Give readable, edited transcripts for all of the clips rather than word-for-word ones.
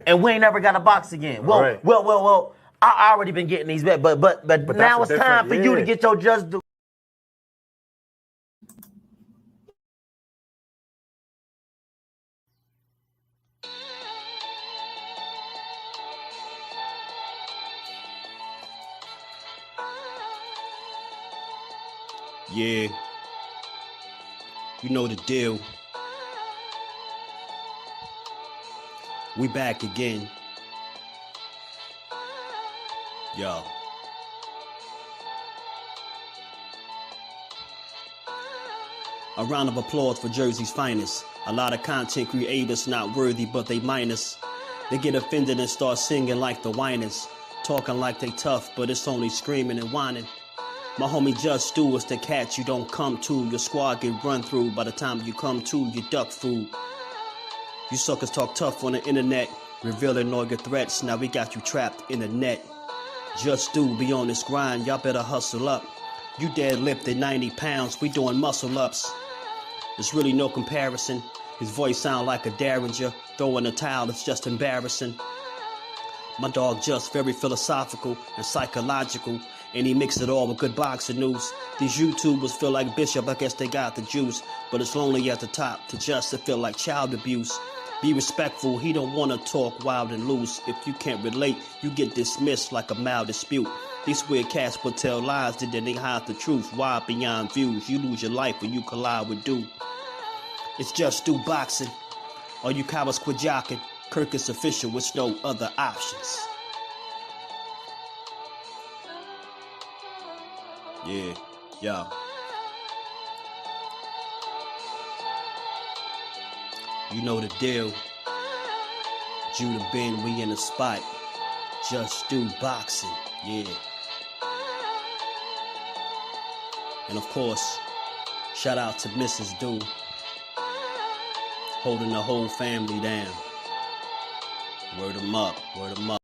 and we ain't never got to box again. Well, I already been getting these bets, but now it's time for you to get your just due. Yeah, you know the deal. We back again. Yo. A round of applause for Jersey's finest. A lot of content creators not worthy, but they minus. They get offended and start singing like the whiners. Talking like they tough, but it's only screaming and whining. My homie JusDueBoxing is the cat you don't come to. Your squad get run through. By the time you come to, you duck food. You suckers talk tough on the internet, revealing all your threats. Now we got you trapped in the net. JusDueBoxing be on this grind, y'all better hustle up. You deadlifted 90 pounds, we doing muscle ups. There's really no comparison. His voice sound like a derringer. Throwing a towel, it's just embarrassing. My dog Just very philosophical and psychological, and he mixed it all with good boxing news. These YouTubers feel like Bishop, I guess they got the juice, but it's lonely at the top to Just to feel like child abuse. Be respectful, he don't wanna talk wild and loose. If you can't relate, you get dismissed like a mild dispute. These weird cats will tell lies, then they hide the truth. Why beyond views? You lose your life when you collide with dude. It's JusDueBoxing. All you cowards quit jocking. Kirk is official with no other options. Yeah, yo. You know the deal. Judah Ben, we in the spot. JusDueBoxing, yeah. And of course, shout out to Mrs. Do, holding the whole family down. Word 'em up, word 'em up.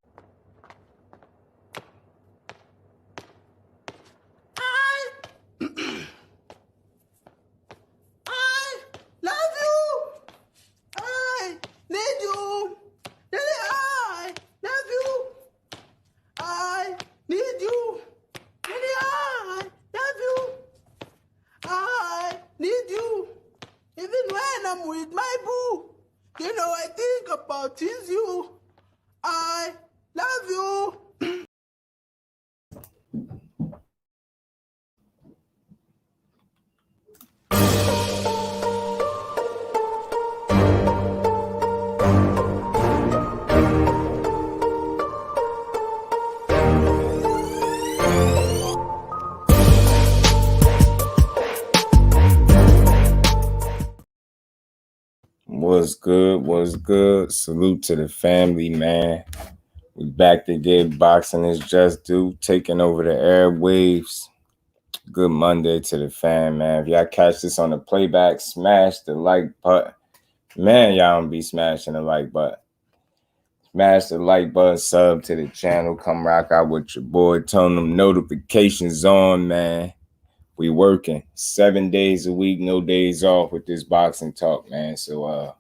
What's good? What's good? Salute to the family, man. We back to get boxing. It's JusDueBoxing taking over the airwaves. Good Monday to the fam, man. If y'all catch this on the playback, smash the like button. Man, y'all don't be smashing the like button. Smash the like button, sub to the channel. Come rock out with your boy. Turn them notifications on, man. We working 7 days a week, no days off with this boxing talk, man. So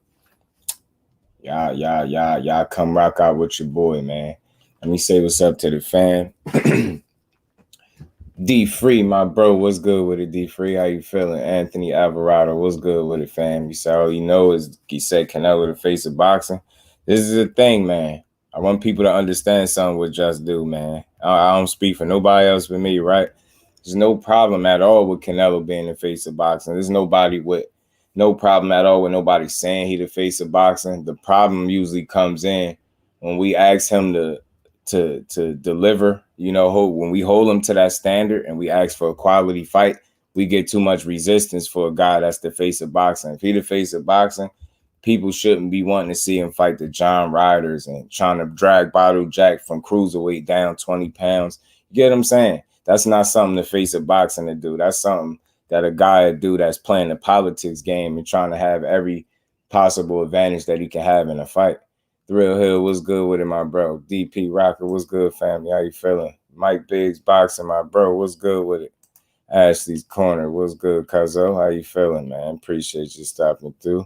y'all come rock out with your boy, man. Let me say what's up to the fam. D Free, my bro, what's good with it? D Free, how you feeling? Anthony Alvarado, what's good with it, fam? You said all you know is he said Canelo the face of boxing. This is the thing, man. I want people to understand something with JusDueBoxing, man. I don't speak for nobody else but me, right? There's no problem at all with Canelo being the face of boxing. There's nobody with no problem at all with nobody saying he the face of boxing. The problem usually comes in when we ask him to deliver, you know, when we hold him to that standard and we ask for a quality fight, we get too much resistance for a guy that's the face of boxing. If he the face of boxing, people shouldn't be wanting to see him fight the John Ryders and trying to drag Bottle Jack from cruiserweight down 20 pounds. You get what I'm saying? That's not something the face of boxing to do. That's something that a guy would do that's playing the politics game and trying to have every possible advantage that he can have in a fight. Thrill Hill, what's good with it, my bro? DP Rocker, what's good, family? How you feeling? Mike Biggs Boxing, my bro, what's good with it? Ashley's Corner, what's good, Cuzzo? How you feeling, man? Appreciate you stopping through.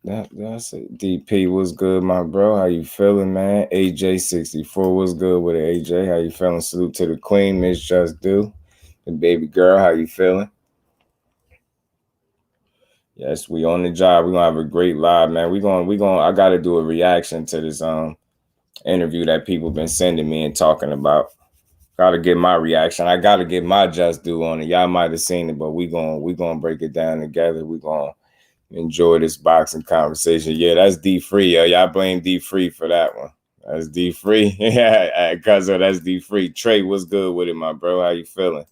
That's it. DP was good, my bro. How you feeling, man? AJ64 was good with it. AJ, how you feeling? Salute to the queen, Miss Just Do. The baby girl, how you feeling? Yes, we on the job. We're gonna have a great live, man. We gonna I gotta do a reaction to this interview that people been sending me and talking about. Gotta get my reaction. I gotta get my Just Do on it. Y'all might have seen it, but we gonna break it down together. We gonna enjoy this boxing conversation. Yeah, that's D Free. Y'all blame D Free for that one. That's D Free. Yeah, cuz that's D Free. Trey, what's good with it, my bro? How you feeling?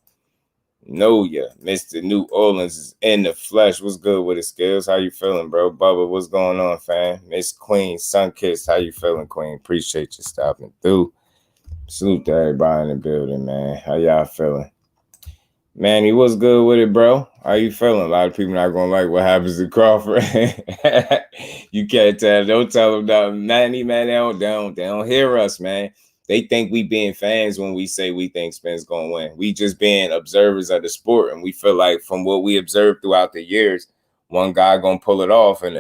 Know ya. Mr. New Orleans is in the flesh. What's good with it, Skills? How you feeling, bro? Bubba, what's going on, fam? Miss Queen, Sunkissed. How you feeling, Queen? Appreciate you stopping through. Salute to everybody in the building, man. How y'all feeling? Manny, what's good with it, bro? How you feeling? A lot of people not gonna like what happens to Crawford. You can't tell. Don't tell them nothing. Manny, man, they don't hear us, man. They think we being fans when we say we think Spence gonna win. We just being observers of the sport, and we feel like from what we observed throughout the years, one guy gonna pull it off, and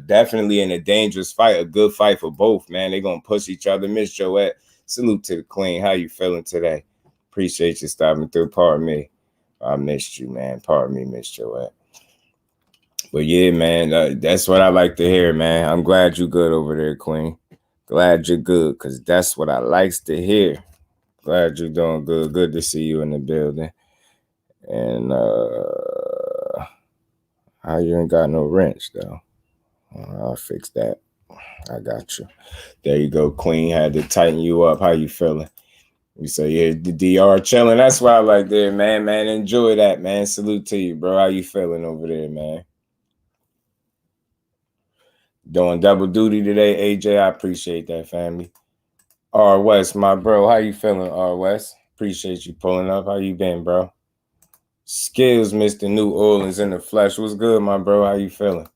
definitely in a dangerous fight, a good fight for both, man. They gonna push each other. Miss Joette, salute to the queen. How you feeling today? Appreciate you stopping through. Pardon me. I missed you, man. Pardon me, Miss Joette. But yeah, man, that's what I like to hear, man. I'm glad you good over there, Queen. Glad you're good, because that's what I likes to hear. Glad you're doing good. Good to see you in the building. And how you ain't got no wrench, though? I'll fix that. I got you. There you go, Queen. Had to tighten you up. How you feeling? We say, yeah, the DR chilling. That's why I like there, man. Man, enjoy that, man. Salute to you, bro. How you feeling over there, man? Doing double duty today, AJ. I appreciate that, family. R West, my bro. How you feeling, R West? Appreciate you pulling up. How you been, bro? Skills, Mr. New Orleans in the flesh. What's good, my bro? How you feeling?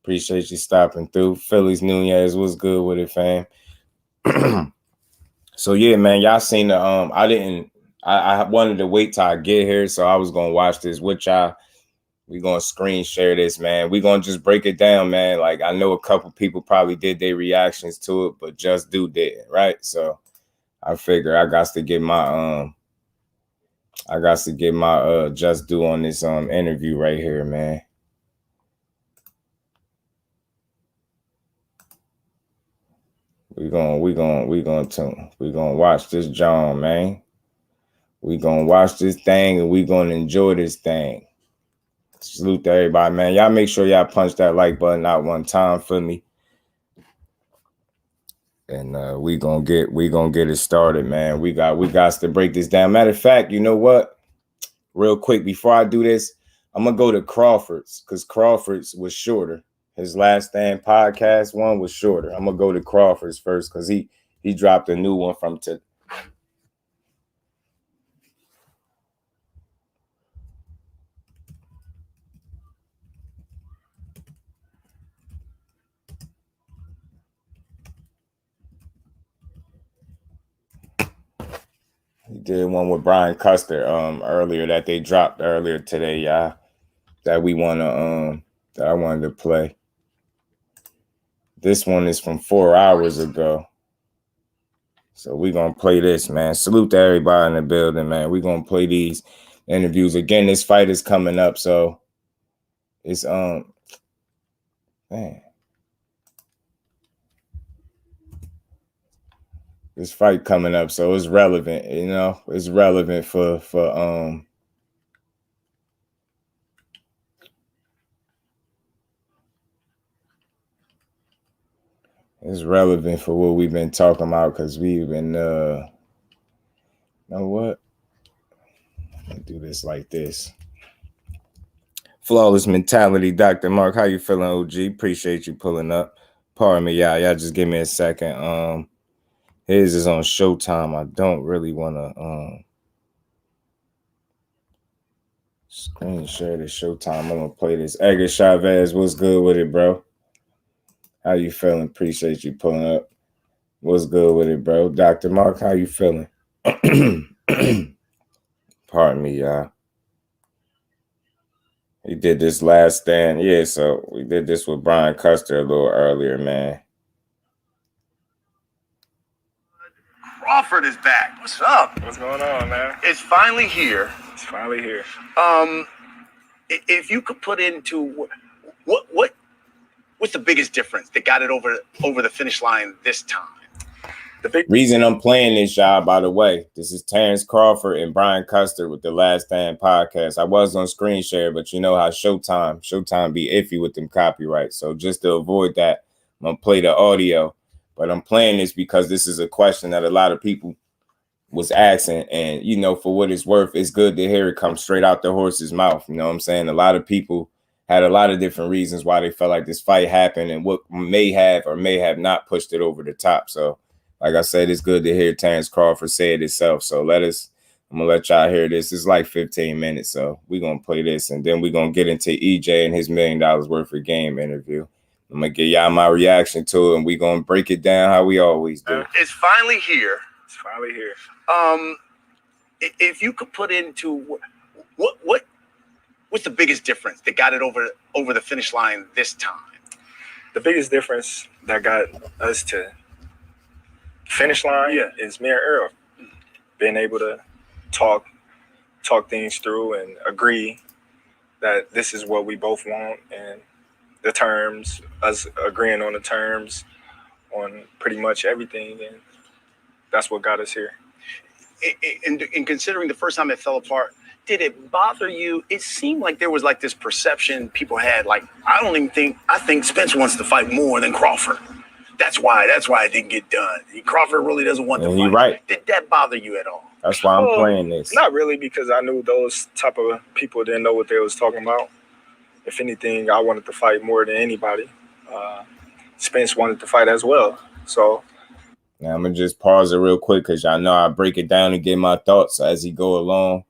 Appreciate you stopping through. Phillies Nunez, what's good with it, fam? So yeah, man, y'all seen the I wanted to wait till I get here, so I was gonna watch this with y'all. We gonna screen share this, man. We gonna just break it down, man. Like I know a couple people probably did their reactions to it, but Just Do didn't, right? So I figure I got to get my Just Do on this interview right here, man. We gonna watch this John, man. We gonna watch this thing and we gonna enjoy this thing. Salute to everybody, man. Y'all make sure y'all punch that like button out one time for me. And we gonna get it started, man. We got to break this down. Matter of fact, you know what? Real quick, before I do this, I'm gonna go to Crawford's because Crawford's was shorter. His Last Stand podcast one was shorter. I'm gonna go to Crawford's first because he dropped a new one from today. He did one with Brian Custer earlier that they dropped earlier today, y'all. That we wanna that I wanted to play. This one is from 4 hours ago. So we're gonna play this, man. Salute to everybody in the building, man. We're gonna play these interviews. Again, this fight is coming up, so it's man. This fight coming up, so it's relevant, you know. It's relevant for it's relevant for what we've been talking about because we've been you know what? Let me do this like this. Flawless Mentality, Dr. Mark. How you feeling, OG? Appreciate you pulling up. Pardon me, y'all. Y'all just give me a second. His is on Showtime. I don't really want to screen share the Showtime. I'm gonna play this. Edgar Chavez, what's good with it, bro? How you feeling? Appreciate you pulling up. What's good with it, bro? Dr. Mark, how you feeling? Pardon me, y'all. He did this last stand. Yeah, so we did this with Brian Custer a little earlier, man. Crawford is back. What's up? What's going on, man? It's finally here. It's finally here. If you could put into what's the biggest difference that got it over the finish line this time? The big reason I'm playing this, y'all, by the way, this is Terence Crawford and Brian Custer with the Last Stand podcast. I was on screen share, but you know how Showtime be iffy with them copyrights. So just to avoid that, I'm gonna play the audio. But I'm playing this because this is a question that a lot of people was asking. And, you know, for what it's worth, it's good to hear it come straight out the horse's mouth. You know what I'm saying? A lot of people had a lot of different reasons why they felt like this fight happened and what may have or may have not pushed it over the top. So, like I said, it's good to hear Terence Crawford say it itself. So I'm going to let y'all hear this. It's like 15 minutes. So we're going to play this and then we're going to get into EJ and his $1 million worth of game interview. I'm going to give y'all my reaction to it, and we're going to break it down how we always do. It's finally here. It's finally here. If you could put into what's the biggest difference that got it over the finish line this time? The biggest difference that got us to finish line is me and Errol being able to talk things through and agree that this is what we both want, and the terms, us agreeing on the terms on pretty much everything, and that's what got us here. And considering the first time it fell apart, did it bother you? It seemed like there was like this perception people had, like, I think Spence wants to fight more than Crawford. That's why it didn't get done. Crawford really doesn't want to fight. You're right. Did that bother you at all? That's why I'm playing this. Not really, because I knew those type of people didn't know what they was talking about. If anything, I wanted to fight more than anybody. Spence wanted to fight as well. So now I'm going to just pause it real quick because y'all know I break it down and get my thoughts as he go along,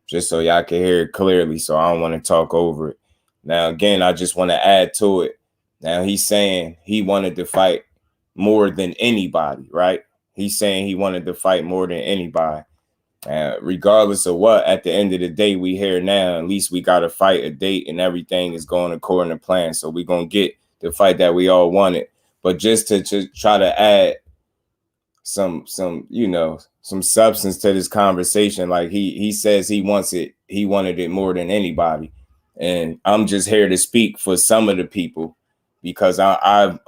just so y'all can hear it clearly. So I don't want to talk over it. Now, again, I just want to add to it. Now, he's saying he wanted to fight more than anybody, right? He's saying he wanted to fight more than anybody. Regardless of what, at the end of the day, we here now. At least we got to fight a date and everything is going according to plan. So we're going to get the fight that we all wanted. But just to try to add some substance to this conversation, like he says he wanted it more than anybody. And I'm just here to speak for some of the people because I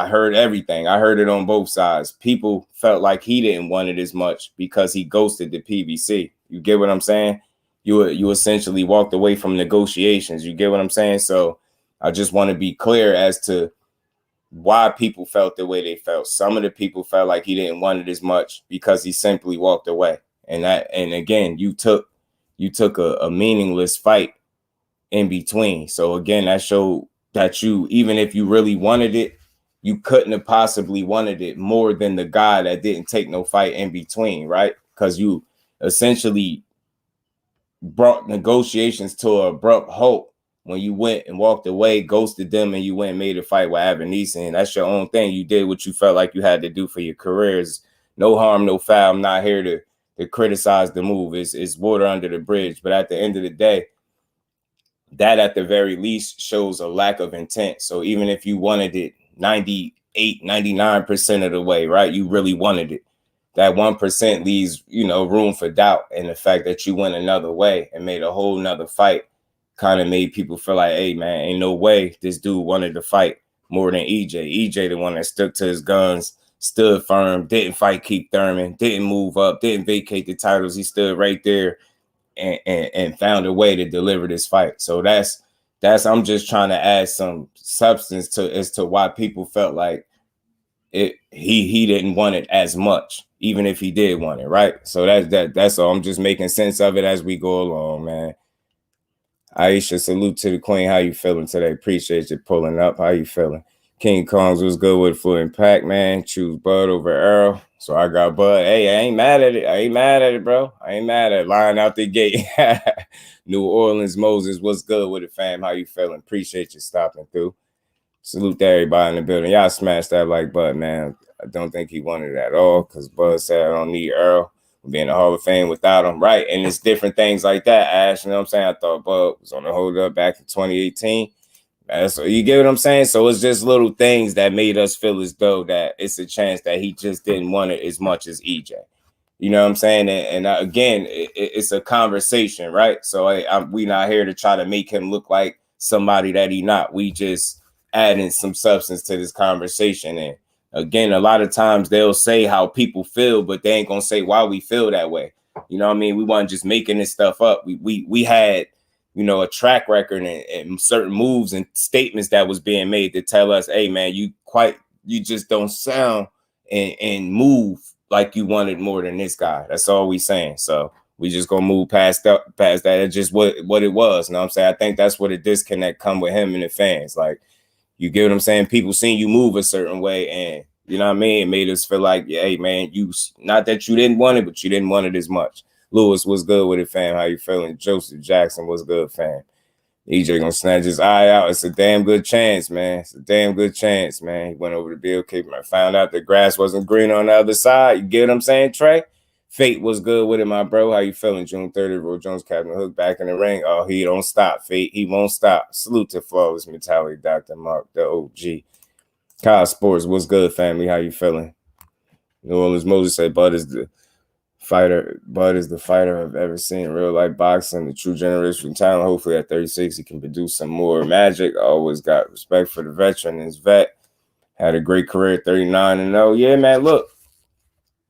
heard everything. I heard it on both sides. People felt like he didn't want it as much because he ghosted the PBC. You get what I'm saying? You essentially walked away from negotiations. You get what I'm saying? So I just want to be clear as to why people felt the way they felt. Some of the people felt like he didn't want it as much because he simply walked away. And again, you took a meaningless fight in between. So again, that showed that you, even if you really wanted it, you couldn't have possibly wanted it more than the guy that didn't take no fight in between, right? Because you essentially brought negotiations to an abrupt halt when you went and walked away, ghosted them, and you went and made a fight with Benavidez. And that's your own thing. You did what you felt like you had to do for your careers. No harm, no foul. I'm not here to criticize the move. It's water under the bridge. But at the end of the day, that at the very least shows a lack of intent. So even if you wanted it 98, 99% of the way, right, you really wanted it, that 1% leaves, room for doubt. And the fact that you went another way and made a whole nother fight kind of made people feel like, hey, man, ain't no way this dude wanted to fight more than EJ. EJ, the one that stuck to his guns, stood firm, didn't fight Keith Thurman, didn't move up, didn't vacate the titles. He stood right there and found a way to deliver this fight. So that's I'm just trying to add some substance to as to why people felt like he didn't want it as much, even if he did want it, right? So that's all. I'm just making sense of it as we go along, man. Aisha, salute to the queen. How you feeling today? Appreciate you pulling up. How you feeling? King Kongs was good with full impact, man. Choose Bud over Errol. So I got Bud. Hey, I ain't mad at it, bro. I ain't mad at it. Lying out the gate. New Orleans Moses, what's good with it, fam? How you feeling? Appreciate you stopping through. Salute to everybody in the building. Y'all smash that like Bud, man. I don't think he wanted it at all because Bud said I don't need Errol. be in the Hall of Fame without him, right? And it's different things like that, Ash. You know what I'm saying? I thought Bud was on the hold up back in 2018. So you get what I'm saying? So it's just little things that made us feel as though that it's a chance that he just didn't want it as much as EJ. You know what I'm saying? And again, it's a conversation, right? So we not here to try to make him look like somebody that he not. We just adding some substance to this conversation. And again, a lot of times they'll say how people feel, but they ain't gonna say why we feel that way. You know what I mean? We weren't just making this stuff up. We had, you know, a track record and certain moves and statements that was being made to tell us, hey man, you just don't sound and move like you wanted more than this guy. That's all we saying. So we just gonna move past that. It's just what it was. You know what I'm saying? I think that's where the disconnect come with him and the fans. Like, you get what I'm saying? People seeing you move a certain way, and you know what I mean? It made us feel like, yeah, hey man, not that you didn't want it, but you didn't want it as much. Lewis, what's good with it, fam? How you feeling? Joseph Jackson, what's good, fam? EJ gonna snatch his eye out. It's a damn good chance, man. It's a damn good chance, man. He went over to BLK, man. Found out the grass wasn't green on the other side. You get what I'm saying, Trey? Fate was good with it, my bro. How you feeling? June 30th, Roy Jones, Captain Hook back in the ring. Oh, he don't stop, Fate. He won't stop. Salute to Flawless Mentality, Dr. Mark, the OG. Kyle Sports, what's good, family? How you feeling? New Orleans Moses said, Bud is the fighter I've ever seen in real life boxing, the true generational talent. Hopefully at 36 he can produce some more magic. I always got respect for the veteran and his vet. Had a great career, 39-0. Yeah, man, look,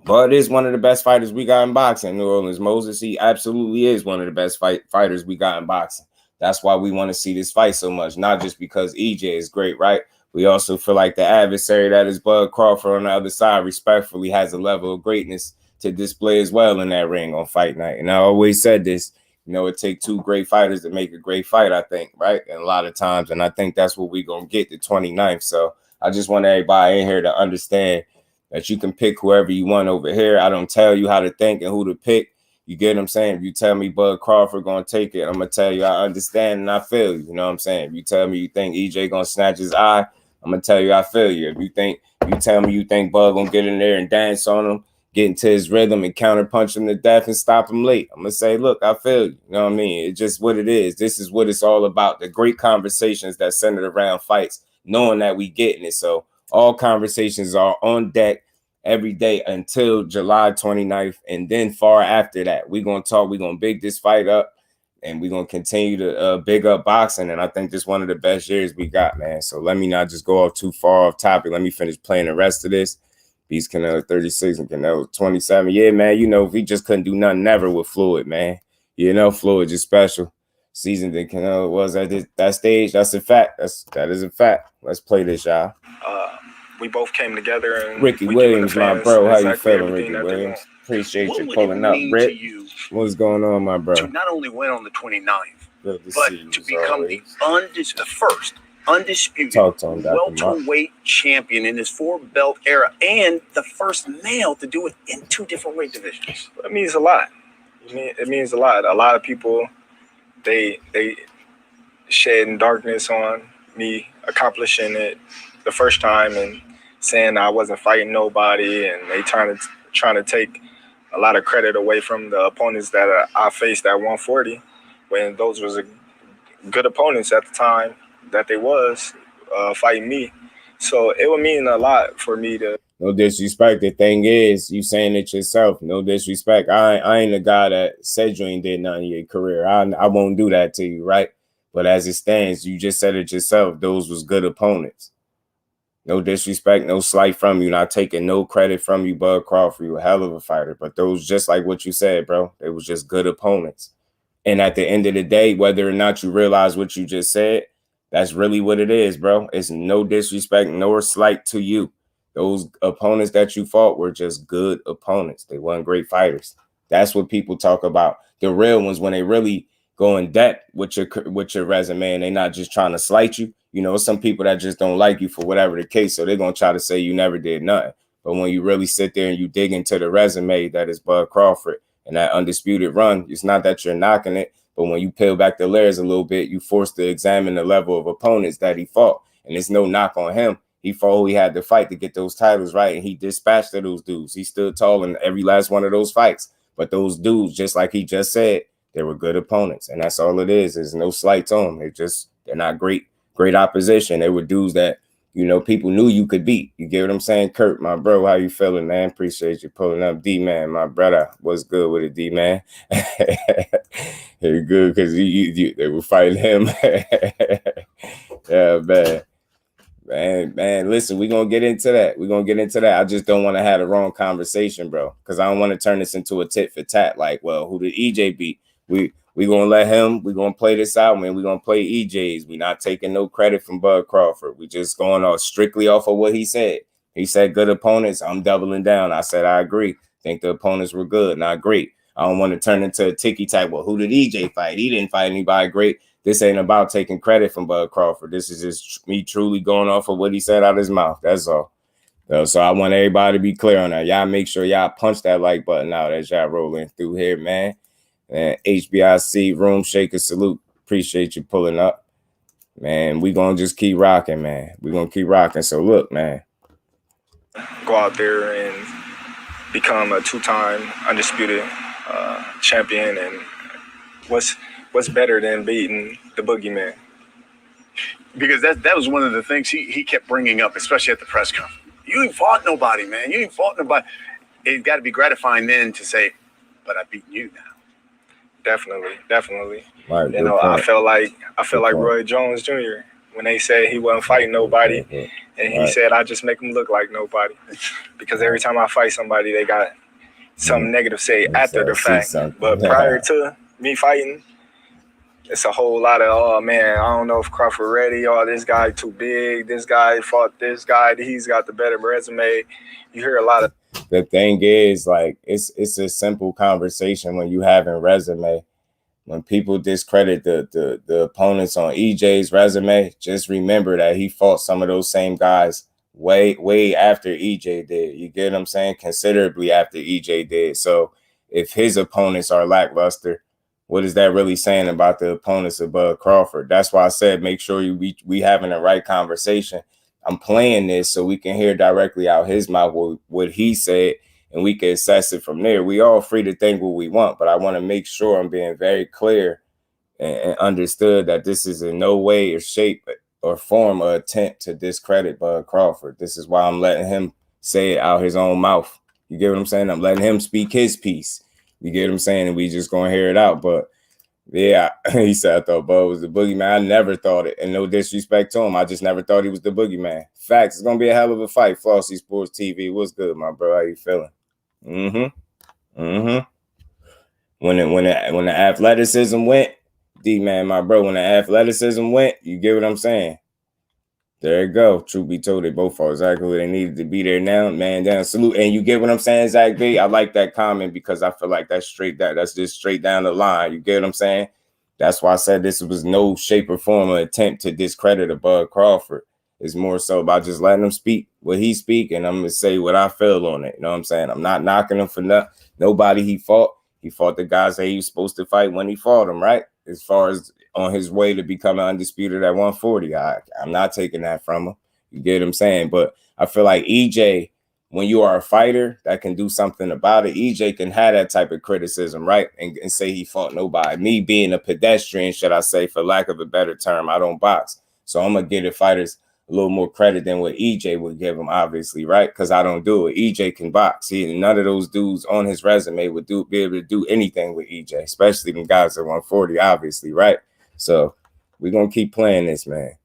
Bud is one of the best fighters we got in boxing. New Orleans Moses, he absolutely is one of the best fighters we got in boxing. That's why we want to see this fight so much, not just because EJ is great, right? We also feel like the adversary that is Bud Crawford on the other side respectfully has a level of greatness to display as well in that ring on fight night. And I always said this, you know, it takes two great fighters to make a great fight, I think, right? And a lot of times, and I think that's what we're going to get the 29th. So I just want everybody in here to understand that you can pick whoever you want over here. I don't tell you how to think and who to pick. You get what I'm saying? If you tell me Bud Crawford going to take it, I'm going to tell you I understand and I feel you. You know what I'm saying? If you tell me you think EJ going to snatch his eye, I'm going to tell you I feel you. If you tell me you think Bud going to get in there and dance on him, get into his rhythm and counterpunch him to death and stop him late, I'm going to say, look, I feel you. You know what I mean? It's just what it is. This is what it's all about. The great conversations that centered around fights, knowing that we getting it. So all conversations are on deck every day until July 29th. And then far after that, we're going to talk. We're going to big this fight up and we're going to continue to big up boxing. And I think this is one of the best years we got, man. So let me not just go off too far off topic. Let me finish playing the rest of this. Beast Canelo 36 and Canelo 27. Yeah, man, you know, if he just couldn't do nothing never with Floyd, man. You know, Floyd is special. Season that Canelo was at that stage. That's a fact. That is a fact. Let's play this, y'all. We both came together. And Ricky Williams, my bro. How you feeling, Ricky Williams? Appreciate you pulling up, Rick. What's going on, my bro? To not only win on the 29th, but to become the first undisputed welterweight champion in his 4-belt era and the first male to do it in 2 different weight divisions. It means a lot. It means a lot. A lot of people, they shedding darkness on me accomplishing it the first time and saying I wasn't fighting nobody, and they trying to take a lot of credit away from the opponents that I faced at 140 when those was good opponents at the time that they was fighting me. So it would mean a lot for me to. No disrespect. The thing is, you saying it yourself. No disrespect. I ain't the guy that said you ain't did nothing in your career. I won't do that to you, right? But as it stands, you just said it yourself. Those was good opponents. No disrespect, no slight from you. Not taking no credit from you, Bud Crawford. You a hell of a fighter. But those, just like what you said, bro, they was just good opponents. And at the end of the day, whether or not you realize what you just said, that's really what it is, bro. It's no disrespect, nor slight to you. Those opponents that you fought were just good opponents. They weren't great fighters. That's what people talk about. The real ones, when they really go in depth with your resume and they're not just trying to slight you. You know, some people that just don't like you for whatever the case. So they're going to try to say you never did nothing. But when you really sit there and you dig into the resume that is Bud Crawford and that undisputed run, it's not that you're knocking it. But when you peel back the layers a little bit, you forced to examine the level of opponents that he fought. And there's no knock on him. He fought who he had to fight to get those titles right. And he dispatched those dudes. He stood tall in every last one of those fights. But those dudes, just like he just said, they were good opponents, and that's all it is. There's no slight to them. They're not great opposition. They were dudes that, you know, people knew you could beat. You get what I'm saying? Kurt, my bro, how you feeling, man? Appreciate you pulling up. D-Man, my brother. What's good with it, D-Man? They're good because they were fighting him. Yeah, man, listen, we're going to get into that. I just don't want to have the wrong conversation, bro, because I don't want to turn this into a tit for tat. Like, well, who did EJ beat? We're going to let him. We're going to play this out, man. We're going to play EJ's. We're not taking no credit from Bud Crawford. We're just going off strictly off of what he said. He said good opponents. I'm doubling down. I said I agree. Think the opponents were good, not great. I don't want to turn into a ticky-tack. Well, who did EJ fight? He didn't fight anybody great. This ain't about taking credit from Bud Crawford. This is just me truly going off of what he said out of his mouth. That's all. So I want everybody to be clear on that. Y'all make sure y'all punch that like button out as y'all rolling through here, man. And HBIC, Room Shaker, salute. Appreciate you pulling up. Man, we going to just keep rocking, man. We're going to keep rocking. So, look, man. Go out there and become a two-time undisputed champion. And what's better than beating the boogeyman? Because that was one of the things he kept bringing up, especially at the press conference. You ain't fought nobody, man. You ain't fought nobody. It's got to be gratifying then to say, but I beat you now. Definitely. Right, you know, I felt like Roy Jones Jr. when they said he wasn't fighting nobody, and he said I just make him look like nobody, because every time I fight somebody, they got something negative to say after the fact. But prior to me fighting, it's a whole lot of, oh man, I don't know if Crawford ready, or this guy too big, this guy fought this guy, he's got the better resume. You hear a lot of. The thing is, like, it's a simple conversation when you having resume. When people discredit the opponents on EJ's resume, just remember that he fought some of those same guys way after EJ did. You get what I'm saying? Considerably after EJ did. So if his opponents are lackluster, what is that really saying about the opponents of Bud Crawford? That's why I said make sure we having the right conversation. I'm playing this so we can hear directly out his mouth what he said, and we can assess it from there. We all free to think what we want, but I want to make sure I'm being very clear and understood that this is in no way or shape or form or attempt to discredit Bud Crawford. This is why I'm letting him say it out his own mouth. You get what I'm saying? I'm letting him speak his piece. You get what I'm saying? And we just going to hear it out. But yeah, he said, I thought Bud was the boogeyman. I never thought it. And no disrespect to him. I just never thought he was the boogeyman. Facts. It's going to be a hell of a fight. Flossy Sports TV. What's good, my bro? How you feeling? When the athleticism went, D-man, my bro, when the athleticism went, you get what I'm saying? There you go. Truth be told, they both fought exactly where they needed to be there now. Man down, salute. And you get what I'm saying, Zach B? I like that comment because I feel like that's just straight down the line. You get what I'm saying? That's why I said this was no shape or form or attempt to discredit a Bud Crawford. It's more so about just letting him speak what he speak, and I'm going to say what I feel on it. You know what I'm saying? I'm not knocking him for nobody he fought. He fought the guys that he was supposed to fight when he fought them, right? As far as on his way to becoming undisputed at 140. I'm not taking that from him. You get what I'm saying? But I feel like EJ, when you are a fighter that can do something about it, EJ can have that type of criticism, right? And say he fought nobody. Me being a pedestrian, should I say, for lack of a better term, I don't box. So I'm going to give the fighters a little more credit than what EJ would give him, obviously, right? Because I don't do it. EJ can box. None of those dudes on his resume would be able to do anything with EJ, especially them guys at 140, obviously, right? So we're going to keep playing this, man.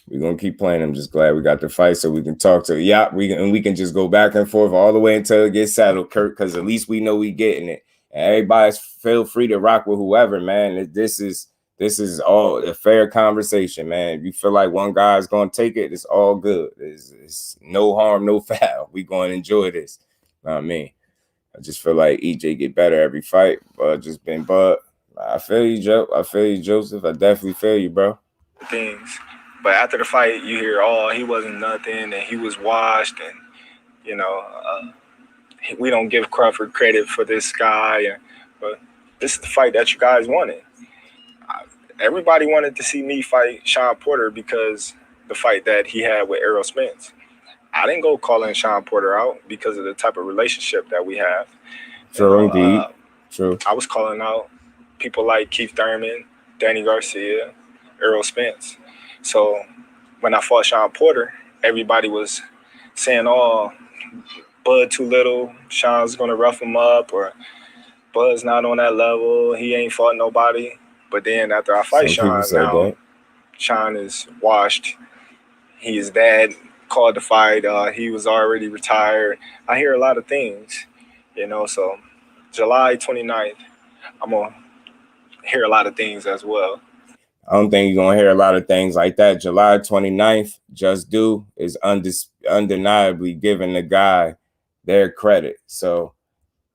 We're going to keep playing. I'm just glad we got the fight so we can talk to we can just go back and forth all the way until it gets settled, Kurt, because at least we know we getting it. And everybody's feel free to rock with whoever, man. This is all a fair conversation, man. If you feel like one guy's going to take it, it's all good. It's no harm, no foul. We going to enjoy this. You know what I mean? I just feel like EJ get better every fight. But just been Bud. I feel you, Joe. I feel you, Joseph. I definitely feel you, bro. Things. But after the fight, you hear, oh, he wasn't nothing, and he was washed, and, you know, we don't give Crawford credit for this guy. But this is the fight that you guys wanted. Everybody wanted to see me fight Shawn Porter because the fight that he had with Errol Spence. I didn't go calling Shawn Porter out because of the type of relationship that we have. So indeed. True. I was calling out people like Keith Thurman, Danny Garcia, Errol Spence. So when I fought Shawn Porter, everybody was saying, "Oh, Bud too little. Shawn's gonna rough him up, or Bud's not on that level. He ain't fought nobody." But then after I fight Shawn, now Shawn is washed. His dad called the fight. He was already retired. I hear a lot of things, you know. So July 29th, I'm gonna hear a lot of things as well. I don't think you're going to hear a lot of things like that. July 29th, Just Do is undeniably giving the guy their credit. So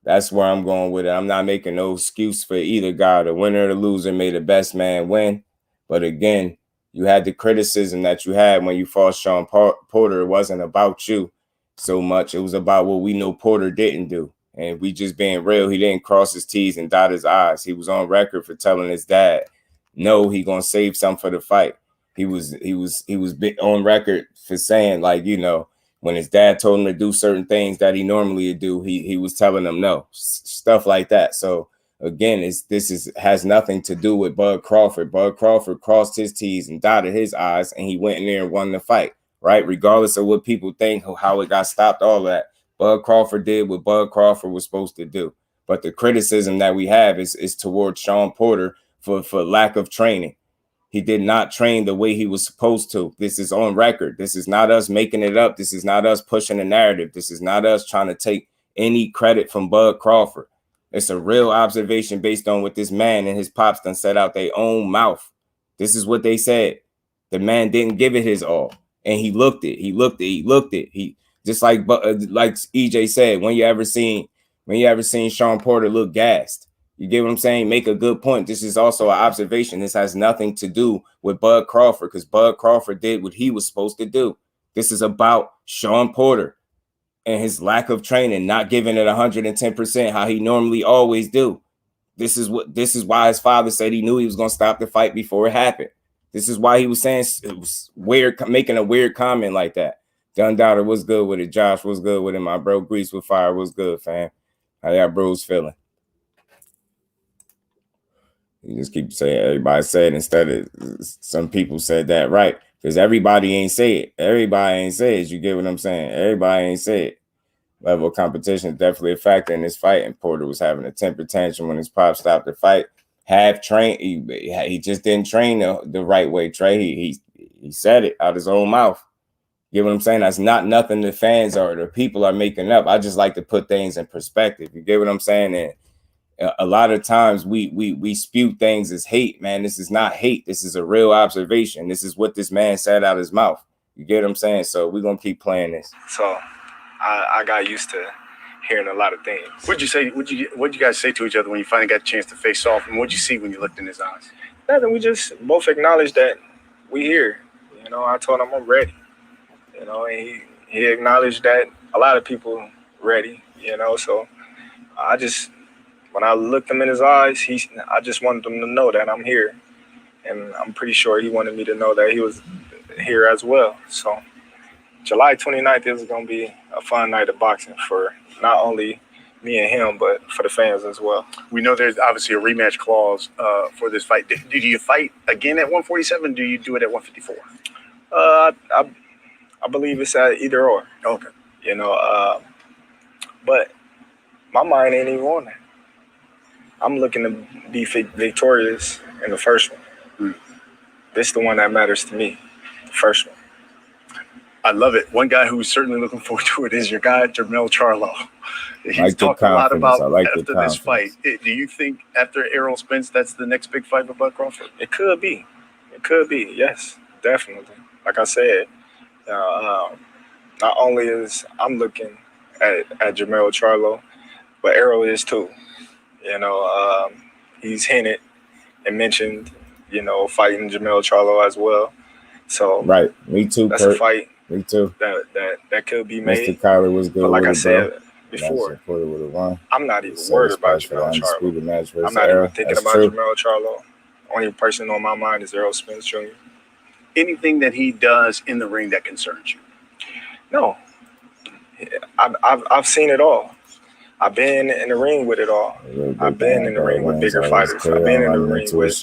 that's where I'm going with it. I'm not making no excuse for either guy. The winner or the loser, may the best man win. But again, you had the criticism that you had when you fought Shawn Porter. It wasn't about you so much. It was about what we know Porter didn't do. And we just being real, he didn't cross his T's and dot his I's. He was on record for telling his dad, no, he gonna save some for the fight. He was on record for saying, like, you know, when his dad told him to do certain things that he normally would do, he was telling him no, stuff like that. So again, this has nothing to do with Bud Crawford. Bud Crawford crossed his T's and dotted his I's, and he went in there and won the fight, right? Regardless of what people think, how it got stopped, all that. Bud Crawford did what Bud Crawford was supposed to do. But the criticism that we have is towards Shawn Porter for lack of training. He did not train the way he was supposed to. This is on record. This is not us making it up. This is not us pushing a narrative. This is not us trying to take any credit from Bud Crawford. It's a real observation based on what this man and his pops done said out their own mouth. This is what they said. The man didn't give it his all. And he looked it. He looked it. He just like EJ said, when you ever seen Shawn Porter look gassed? You get what I'm saying? Make a good point. This is also an observation. This has nothing to do with Bud Crawford, because Bud Crawford did what he was supposed to do. This is about Shawn Porter and his lack of training, not giving it 110%, how he normally always do. This is why his father said he knew he was going to stop the fight before it happened. This is why he was saying it was weird, making a weird comment like that. Gun Daughter, what's good with it? Josh, what's good with it? My bro Grease with Fire, what's good, fam? How y'all bros feeling? You just keep saying everybody said instead of some people said that, right? Because everybody ain't say it. Everybody ain't say it. You get what I'm saying? Everybody ain't say it. Level of competition is definitely a factor in this fight. And Porter was having a temper tantrum when his pop stopped the fight. Half trained, he just didn't train the right way. Trey, he said it out his own mouth. You get what I'm saying? That's not nothing the fans or the people are making up. I just like to put things in perspective. You get what I'm saying? And a lot of times we spew things as hate, man. This is not hate. This is a real observation. This is what this man said out his mouth. You get what I'm saying? So we're going to keep playing this. So I got used to hearing a lot of things. What'd you guys say to each other when you finally got a chance to face off? And what'd you see when you looked in his eyes? Nothing. We just both acknowledged that we here. You know, I told him I'm ready. You know, and he acknowledged that a lot of people ready, you know. So when I looked him in his eyes, I just wanted him to know that I'm here. And I'm pretty sure he wanted me to know that he was here as well. So July 29th is going to be a fun night of boxing for not only me and him, but for the fans as well. We know there's obviously a rematch clause for this fight. Do you fight again at 147? Do you do it at 154? I believe it's at either or. Okay. You know, but my mind ain't even on that. I'm looking to be victorious in the first one. This is the one that matters to me, the first one. I love it. One guy who's certainly looking forward to it is your guy, Jermell Charlo. He's talked a lot about after this fight. Do you think after Errol Spence, that's the next big fight for Bud Crawford? It could be. It could be. Yes, definitely. Like I said, not only is I'm looking at Jermell Charlo, but Errol is too. You know, he's hinted and mentioned, you know, fighting Jermell Charlo as well. So right, me too. That's Kurt. a fight. Me too. That could be made. Mr. Kyler was good. But like I said bro. before, won. I'm not even worried about Jermell Charlo. I'm not even thinking about Jermell Charlo. Only person on my mind is Errol Spence Jr. Anything that he does in the ring that concerns you? No. I've seen it all. I've been in the ring with it all. I've been in the ring with bigger fighters. I've been in the ring with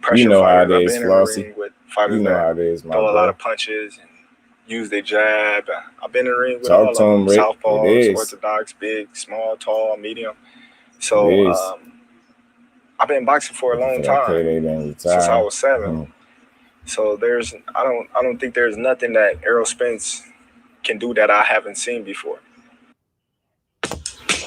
pressure fighters. I've been in the ring with fighters that throw a lot of punches and use their jab. I've been in the ring with all of them. Southpaws, orthodox, big, small, tall, medium. So I've been boxing for a long time, since I was 7. So I don't think there's nothing that Errol Spence can do that I haven't seen before.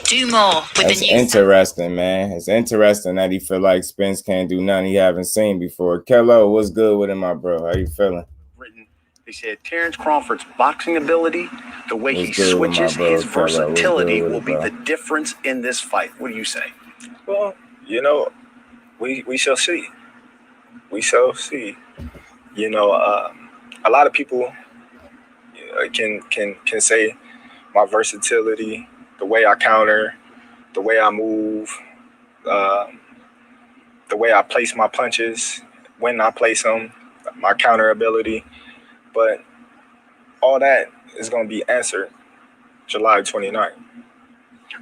Do more with That's interesting, man. It's interesting that he feel like Spence can't do nothing he haven't seen before. Kello, what's good with him, my bro? How you feeling? They said Terence Crawford's boxing ability, the way he switches, his versatility will be the difference in this fight. What do you say? Well, you know, we shall see. We shall see. You know, a lot of people can say my versatility, the way I counter, the way I move, the way I place my punches, when I place them, my counter ability. But all that is going to be answered July 29th.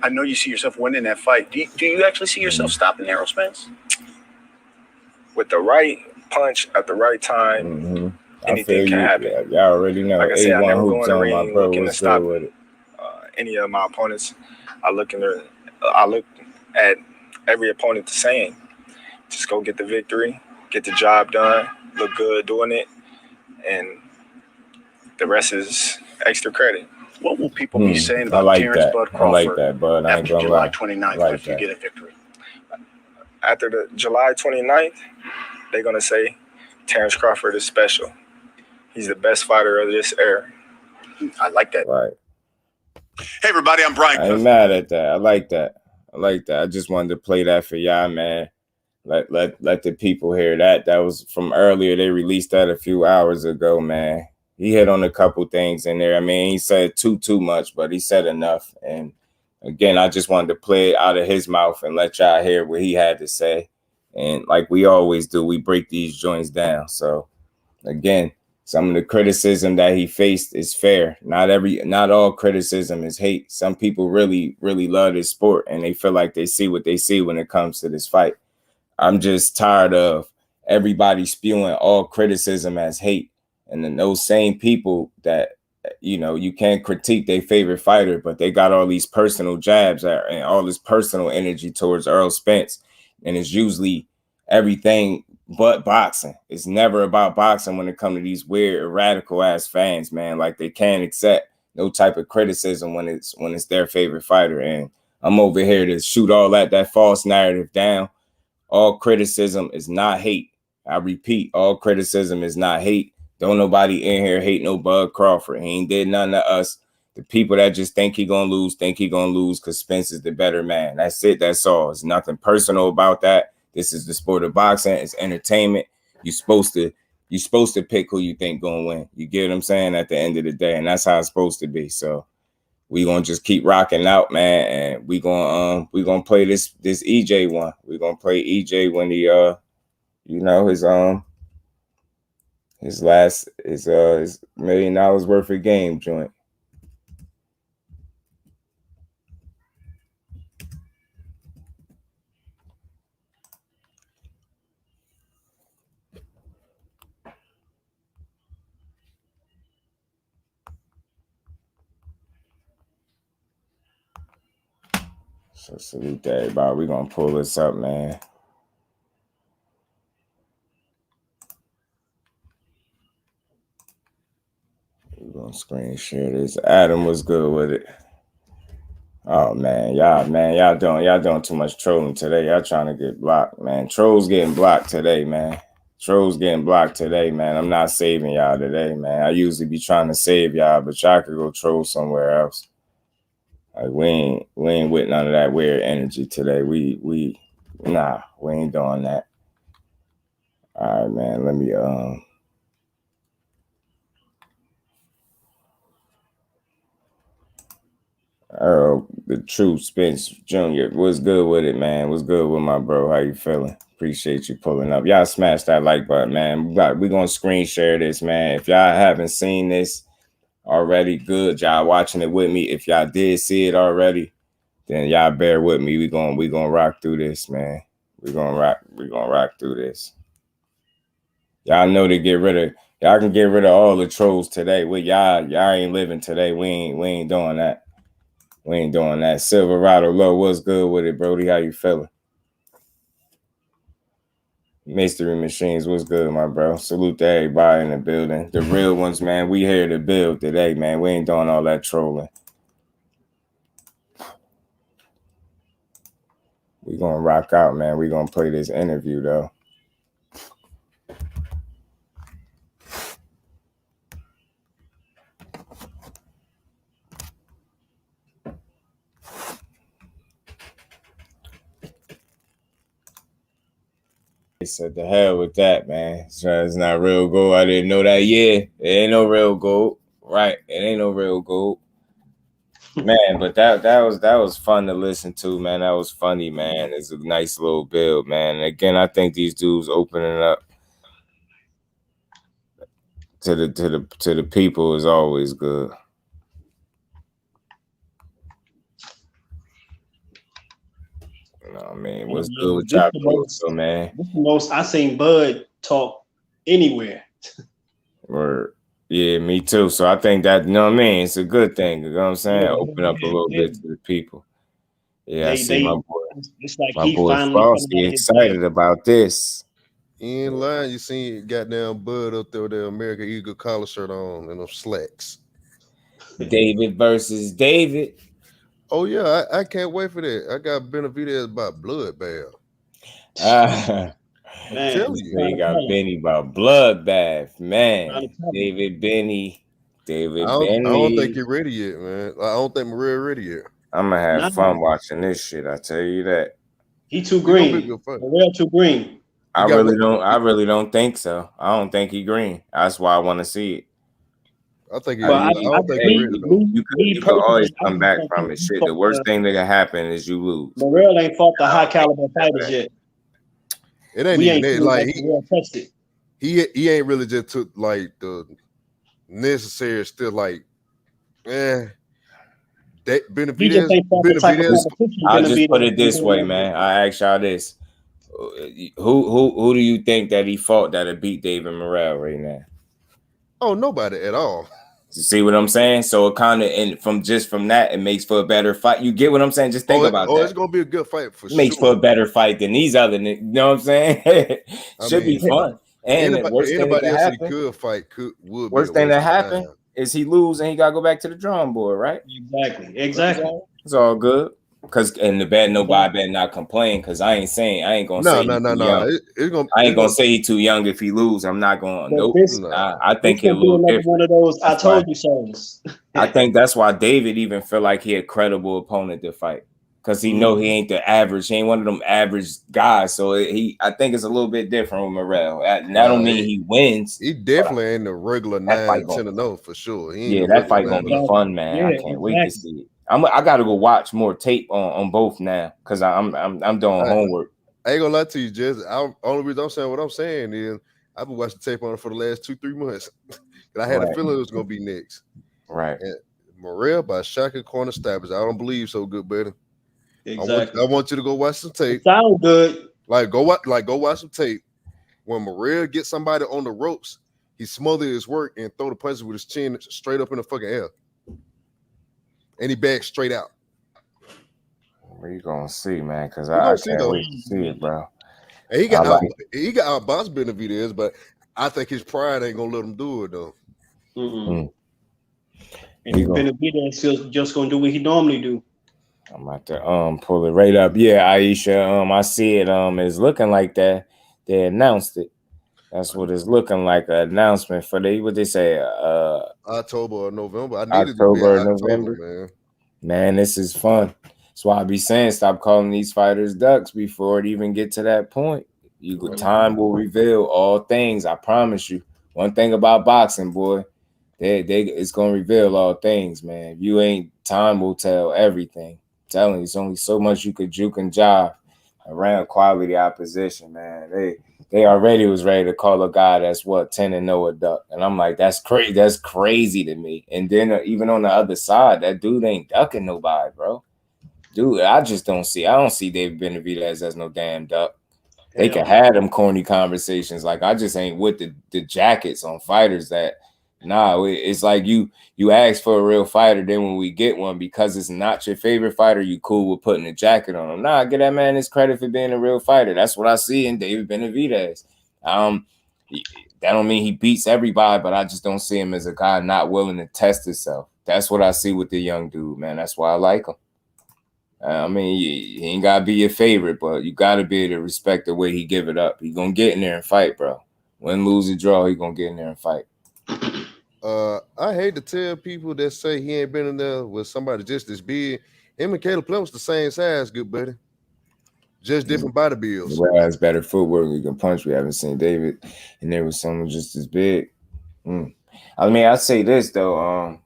I know you see yourself winning that fight. Do you actually see yourself stopping Errol Spence? With the right punch at the right time, anything can happen. Y'all already know. Like I said, I never go in the ring looking to stop any of my opponents. I look at every opponent the same. Just go get the victory, get the job done, look good doing it, and the rest is extra credit. What will people be saying about Terence Bud Crawford I like that, bud. I ain't after July 29th if you get a victory? After the July 29th, they're going to say Terence Crawford is special. He's the best fighter of this era. I like that. Right. Hey, everybody, I'm Brian. I ain't mad at that. I like that. I just wanted to play that for y'all, man. Let the people hear that. That was from earlier. They released that a few hours ago, man. He hit on a couple things in there. I mean, he said too much, but he said enough. And again, I just wanted to play it out of his mouth and let y'all hear what he had to say. And like we always do, we break these joints down. So again, some of the criticism that he faced is fair. Not all criticism is hate. Some people really, really love this sport and they feel like they see what they see when it comes to this fight. I'm just tired of everybody spewing all criticism as hate. And then those same people that, you know, you can't critique their favorite fighter, but they got all these personal jabs and all this personal energy towards Errol Spence. And it's usually everything but boxing. It's never about boxing when it comes to these weird, radical ass fans, man. Like they can't accept no type of criticism when it's their favorite fighter. And I'm over here to shoot all that false narrative down. All criticism is not hate. I repeat, all criticism is not hate. Don't nobody in here hate no Bud Crawford. He ain't did nothing to us. The people that just think he gonna lose because Spence is the better man. That's it. That's all. There's nothing personal about that. This is the sport of boxing. It's entertainment. You're supposed to pick who you think gonna win. You get what I'm saying? At the end of the day, and that's how it's supposed to be. So we gonna just keep rocking out, man, and we gonna play this EJ one. We gonna play EJ when he you know, his $1 million worth of game joint. So salute to everybody. We're gonna pull this up, man. We're gonna screen share this. Adam was good with it. Oh man, y'all doing too much trolling today. Y'all trying to get blocked, man. Trolls getting blocked today, man. I'm not saving y'all today, man. I usually be trying to save y'all, but y'all could go troll somewhere else. Like we ain't with none of that weird energy today. We ain't doing that. All right, man. Let me Errol, the true Spence Jr. What's good with it, man? What's good with my bro? How you feeling? Appreciate you pulling up. Y'all smash that like button, man. We're gonna screen share this, man. If y'all haven't seen this already, good. Y'all watching it with me. If y'all did see it already, then y'all bear with me. We gonna rock through this, man. We gonna rock through this. Y'all know to get rid of. Y'all can get rid of all the trolls today. Y'all ain't living today. We ain't doing that. We ain't doing that. Silverado Low, what's good with it, Brody? How you feeling? Mystery Machines, what's good, my bro? Salute to everybody in the building. The real ones, man. We here to build today, man. We ain't doing all that trolling. We gonna rock out, man. We gonna play this interview, though. They said the hell with that, man. So it's not real gold. I didn't know that. Yeah, it ain't no real gold. Right. It ain't no real gold. Man, but that was fun to listen to, man. That was funny, man. It's a nice little build, man. And again, I think these dudes opening up to the people is always good. You know what I mean? What's good with y'all, man? This is the most I seen Bud talk anywhere. Word. Yeah, me too. So I think that, you know what I mean? It's a good thing. You know what I'm saying? Open up a little bit to the people. Yeah, I see my boy. It's like my boy Frosty excited about this. You ain't lying. You seen goddamn Bud up there with the American Eagle collar shirt on and them slacks. David versus David. Oh yeah, I can't wait for that. I got Benavidez about bloodbath. I'm telling you, they got Benny about bloodbath, man. Benny. I don't think you're ready yet, man. I don't think Morell ready yet. I'm gonna have fun watching this shit. I tell you that. He too green. Morell too green. I really don't think so. I don't think he green. That's why I want to see it. I think you could always come back from it. Shit, the worst thing that can happen is you lose. Morell ain't fought the high caliber fighters yet. It ain't even like he ain't really just took like the necessary still like that Benavidez. I'll just put it this way, man. I ask y'all this. Who do you think that he fought that'll beat David Morell right now? Oh, nobody at all. You see what I'm saying? So it kind of, and from that, it makes for a better fight. You get what I'm saying? Just think about that. It's gonna be a good fight for sure. Makes for a better fight than these other niggas. You know what I'm saying? Should be fun. And the worst thing that happen, worst thing that happened is he lose and he gotta go back to the drawing board, right? Exactly. It's all good. Cause nobody better not complain. Cause I ain't gonna say I ain't gonna say he too young if he lose. I'm not gonna. Nope. I think he'll lose. One of those I told you songs. I think that's why David even feel like he a credible opponent to fight. Cause he know he ain't the average. He ain't one of them average guys. So I think it's a little bit different with Morell. That don't mean he wins. He definitely ain't a regular 9-10-0 for sure. That fight gonna be fun, man. Yeah, I can't wait to see it. I gotta go watch more tape on both now because I'm doing homework. I ain't gonna lie to you, Jess. Only reason I'm saying what I'm saying is I've been watching tape on it for the last 2-3 months. I had a feeling it was gonna be next. Right. And Morell by shocking corner stabbers. I don't believe so good, buddy. Exactly. I want you to go watch some tape. Sound good. Go watch some tape. When Morell gets somebody on the ropes, he smother his work and throw the punches with his chin straight up in the fucking air. And he backs straight out. What you gonna see, man? Because I can't wait to see it, bro. And he got outboxed Benavidez, but I think his pride ain't gonna let him do it though. And Benavidez just gonna do what he normally do. I'm about to pull it right up. Yeah, Aisha, I see it. It's looking like that. They announced it. That's what it's looking like. An announcement for what they say. October or November. October or November. Man, this is fun. That's why I be saying stop calling these fighters ducks before it even get to that point. Time will reveal all things. I promise you. One thing about boxing, boy, it's gonna reveal all things, man. If you ain't, time will tell everything. I'm telling you, it's only so much you could juke and jive around quality opposition, man. They already was ready to call a guy that's 10-0 a duck. And I'm like, that's crazy. That's crazy to me. And then even on the other side, that dude ain't ducking nobody, bro. Dude, I just don't see. I don't see David Benavidez as no damn duck. They can have them corny conversations. Like I just ain't with the jackets on fighters that. Nah, it's like you ask for a real fighter, then when we get one, because it's not your favorite fighter, you cool with putting a jacket on him. Nah, give that man his credit for being a real fighter. That's what I see in David Benavidez. That don't mean he beats everybody, but I just don't see him as a guy not willing to test himself. That's what I see with the young dude, man. That's why I like him. I mean, he ain't gotta be your favorite, but you gotta be able to respect the way he give it up. He gonna get in there and fight, bro. Win, lose, or draw, he gonna get in there and fight. I hate to tell people that say he ain't been in there with somebody just as big. Him and Caleb Plant was the same size, good buddy. Just different body builds. Morell has better footwork. He can punch. We haven't seen David, and there was someone just as big. I mean, I'd say this though.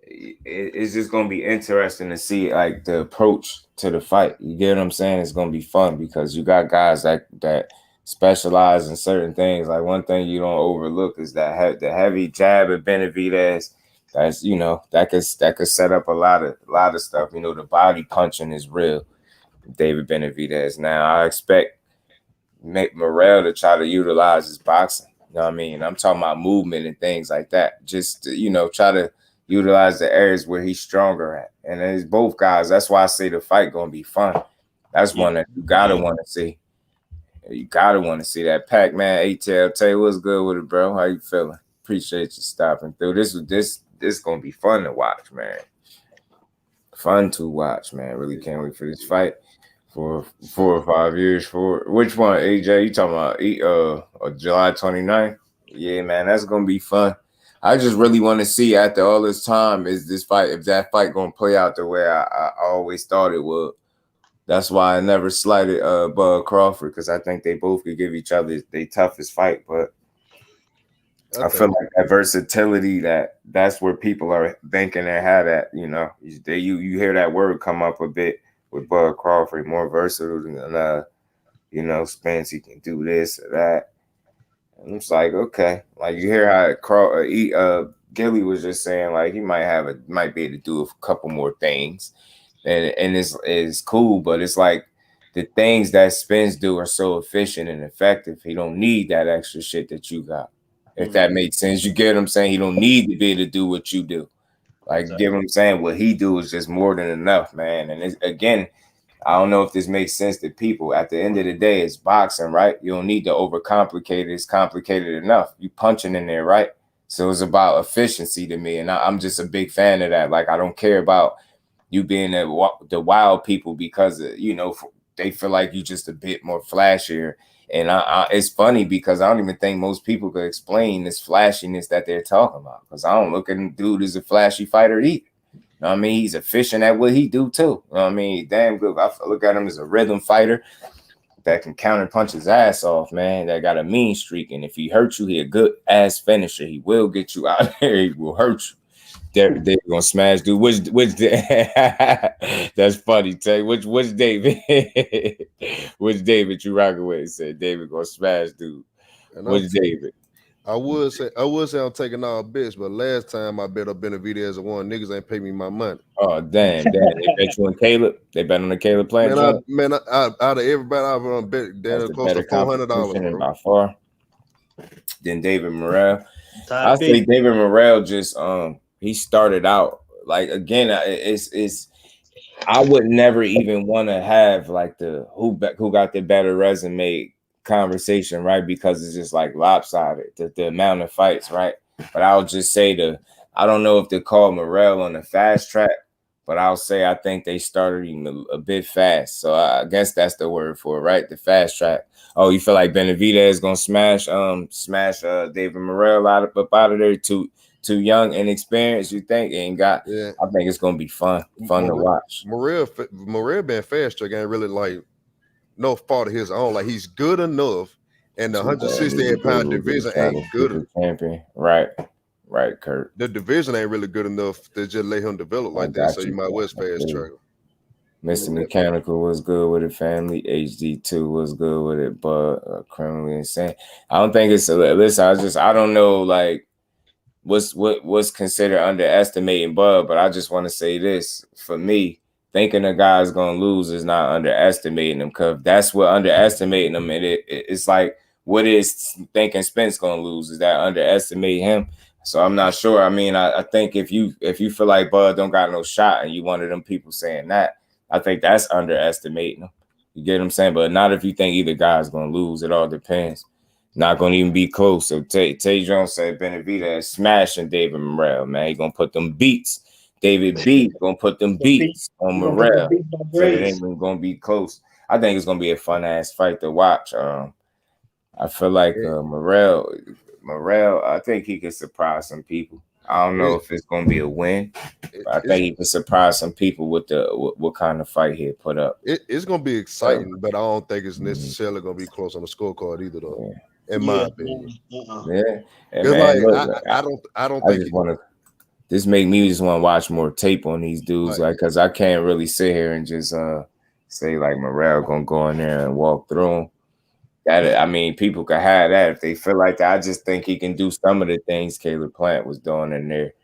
It's just gonna be interesting to see like the approach to the fight. You get what I'm saying? It's gonna be fun because you got guys that specialize in certain things. Like one thing you don't overlook is that the heavy jab of Benavidez. That's that could set up a lot of stuff. The body punching is real. David Benavidez. Now I expect Morell to try to utilize his boxing. You know what I mean? I'm talking about movement and things like that. Just to, try to utilize the areas where he's stronger at. And it's both guys. That's why I say the fight gonna be fun. That's one that you gotta want to see. You gotta want to see that. Pac-Man ATL, tell you what's good with it, bro. How you feeling? Appreciate you stopping through. This gonna be fun to watch, man. Fun to watch, man. Really can't wait for this fight for 4 or 5 years. For which one, AJ? You talking about July 29th? Yeah, man, that's gonna be fun. I just really want to see after all this time if that fight gonna play out the way I always thought it would. That's why I never slighted Bud Crawford, because I think they both could give each other their toughest fight. But I feel like that versatility, that's where people are thinking they had at. You hear that word come up a bit with Bud Crawford, more versatile than Spence. He can do this or that. And it's like, okay, like you hear how Gilly was just saying, like he might be able to do a couple more things. And it's cool, but it's like the things that Spence do are so efficient and effective. He don't need that extra shit that you got. If that makes sense, you get what I'm saying? He don't need to be able to do what you do. Like, get what I'm saying? What he do is just more than enough, man. And again, I don't know if this makes sense to people. At the end of the day, it's boxing, right? You don't need to overcomplicate it. It's complicated enough. You punching in there, right? So it's about efficiency to me. And I'm just a big fan of that. Like, I don't care about you being the wild people because they feel like you just a bit more flashier. And it's funny because I don't even think most people could explain this flashiness that they're talking about, because I don't look at him dude as a flashy fighter either. You know what I mean? He's efficient at what he do too. You know what I mean? Damn good. I look at him as a rhythm fighter that can counter punch his ass off, man. That got a mean streak, and if he hurts you, he a good ass finisher. He will get you out there. He will hurt you. They're gonna smash, dude. Which that's funny, Tay. Which David? Which David you rocking with? Said David gonna smash, dude. Which David? I would say I'm taking all bets, but last time I bet up Benavidez won, niggas ain't pay me my money. Oh damn! They bet you on Caleb. They bet on the Caleb playing. Out of everybody, I've bet down close to $400 by far. Then David Morell. I say David Morell just he started out like, again, it's I would never even want to have like the who got the better resume conversation, right? Because it's just like lopsided the amount of fights, right? But I'll just say I don't know if they call Morell on the fast track, but I'll say I think they started him a bit fast. So I guess that's the word for it, right? The fast track. Oh, you feel like Benavidez is gonna smash David Morell out of there too young and inexperienced, you think? Ain't got. Yeah. I think it's gonna be fun to watch. Morell being fast track ain't really like no fault of his own. Like, he's good enough, and the 168-pound division ain't good. Champion, right, Kurt. The division ain't really good enough to just let him develop like that. So you might well fast track. Mr. Mechanical was good with it. Family HD2 was good with it, but criminally insane. I don't think it's listen. I don't know like what's considered underestimating Bud, but I just want to say this for me. thinking a guy's gonna lose is not underestimating him, because that's what underestimating him. And it's like, what is thinking Spence gonna lose? Is that underestimating him? So I'm not sure. I mean, I think if you feel like Bud don't got no shot and you one of them people saying that, I think that's underestimating him. You get what I'm saying? But not if you think either guy's gonna lose. It all depends. Not gonna even be close. So Tay Jones said Benavidez smashing David Morell, man. He gonna put them beats. David B gonna put them beats on Morell. So it ain't even gonna be close. I think it's gonna be a fun ass fight to watch. I feel like Morell, I think he could surprise some people. I don't know if it's gonna be a win, but I think he could surprise some people with what kind of fight he'll put up. It's gonna be exciting, but I don't think it's necessarily gonna be close on the scorecard either, though. In my opinion, Man, like, I don't think just want to. This make me just want to watch more tape on these dudes, like, because I can't really sit here and just say like Morell gonna go in there and walk through him. That, I mean, people can have that if they feel like that. I just think he can do some of the things Caleb Plant was doing in there.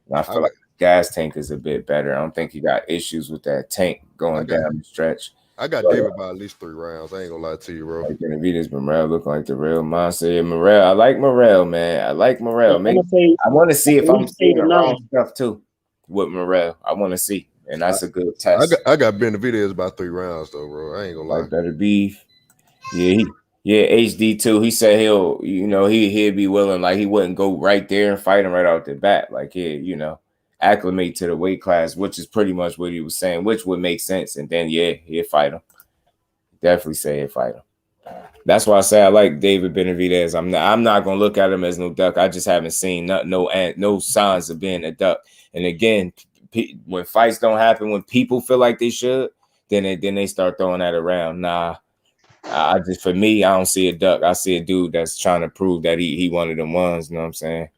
And I feel like the gas tank is a bit better. I don't think he got issues with that tank going down the stretch. I got David by at least 3 rounds. I ain't gonna lie to you, bro. Like Benavidez, Morell look like the real monster. Yeah, Morell, I like Morell, man. I like Morell. Maybe I want to see if I'm seeing the wrong stuff too with Morell. I want to see, and that's a good test. I got Benavidez by 3 rounds though, bro. I ain't gonna lie. Like better beef. Yeah, HD too. He said he'll be willing, like he wouldn't go right there and fight him right out the bat. Like acclimate to the weight class, which is pretty much what he was saying, which would make sense. And then he'll fight him. Definitely say he'll fight him. That's why I say I like David Benavidez. I'm not gonna look at him as no duck. I just haven't seen no signs of being a duck. And again, when fights don't happen when people feel like they should, then they start throwing that around. Nah. For me, I don't see a duck. I see a dude that's trying to prove that he one of them ones. You know what I'm saying?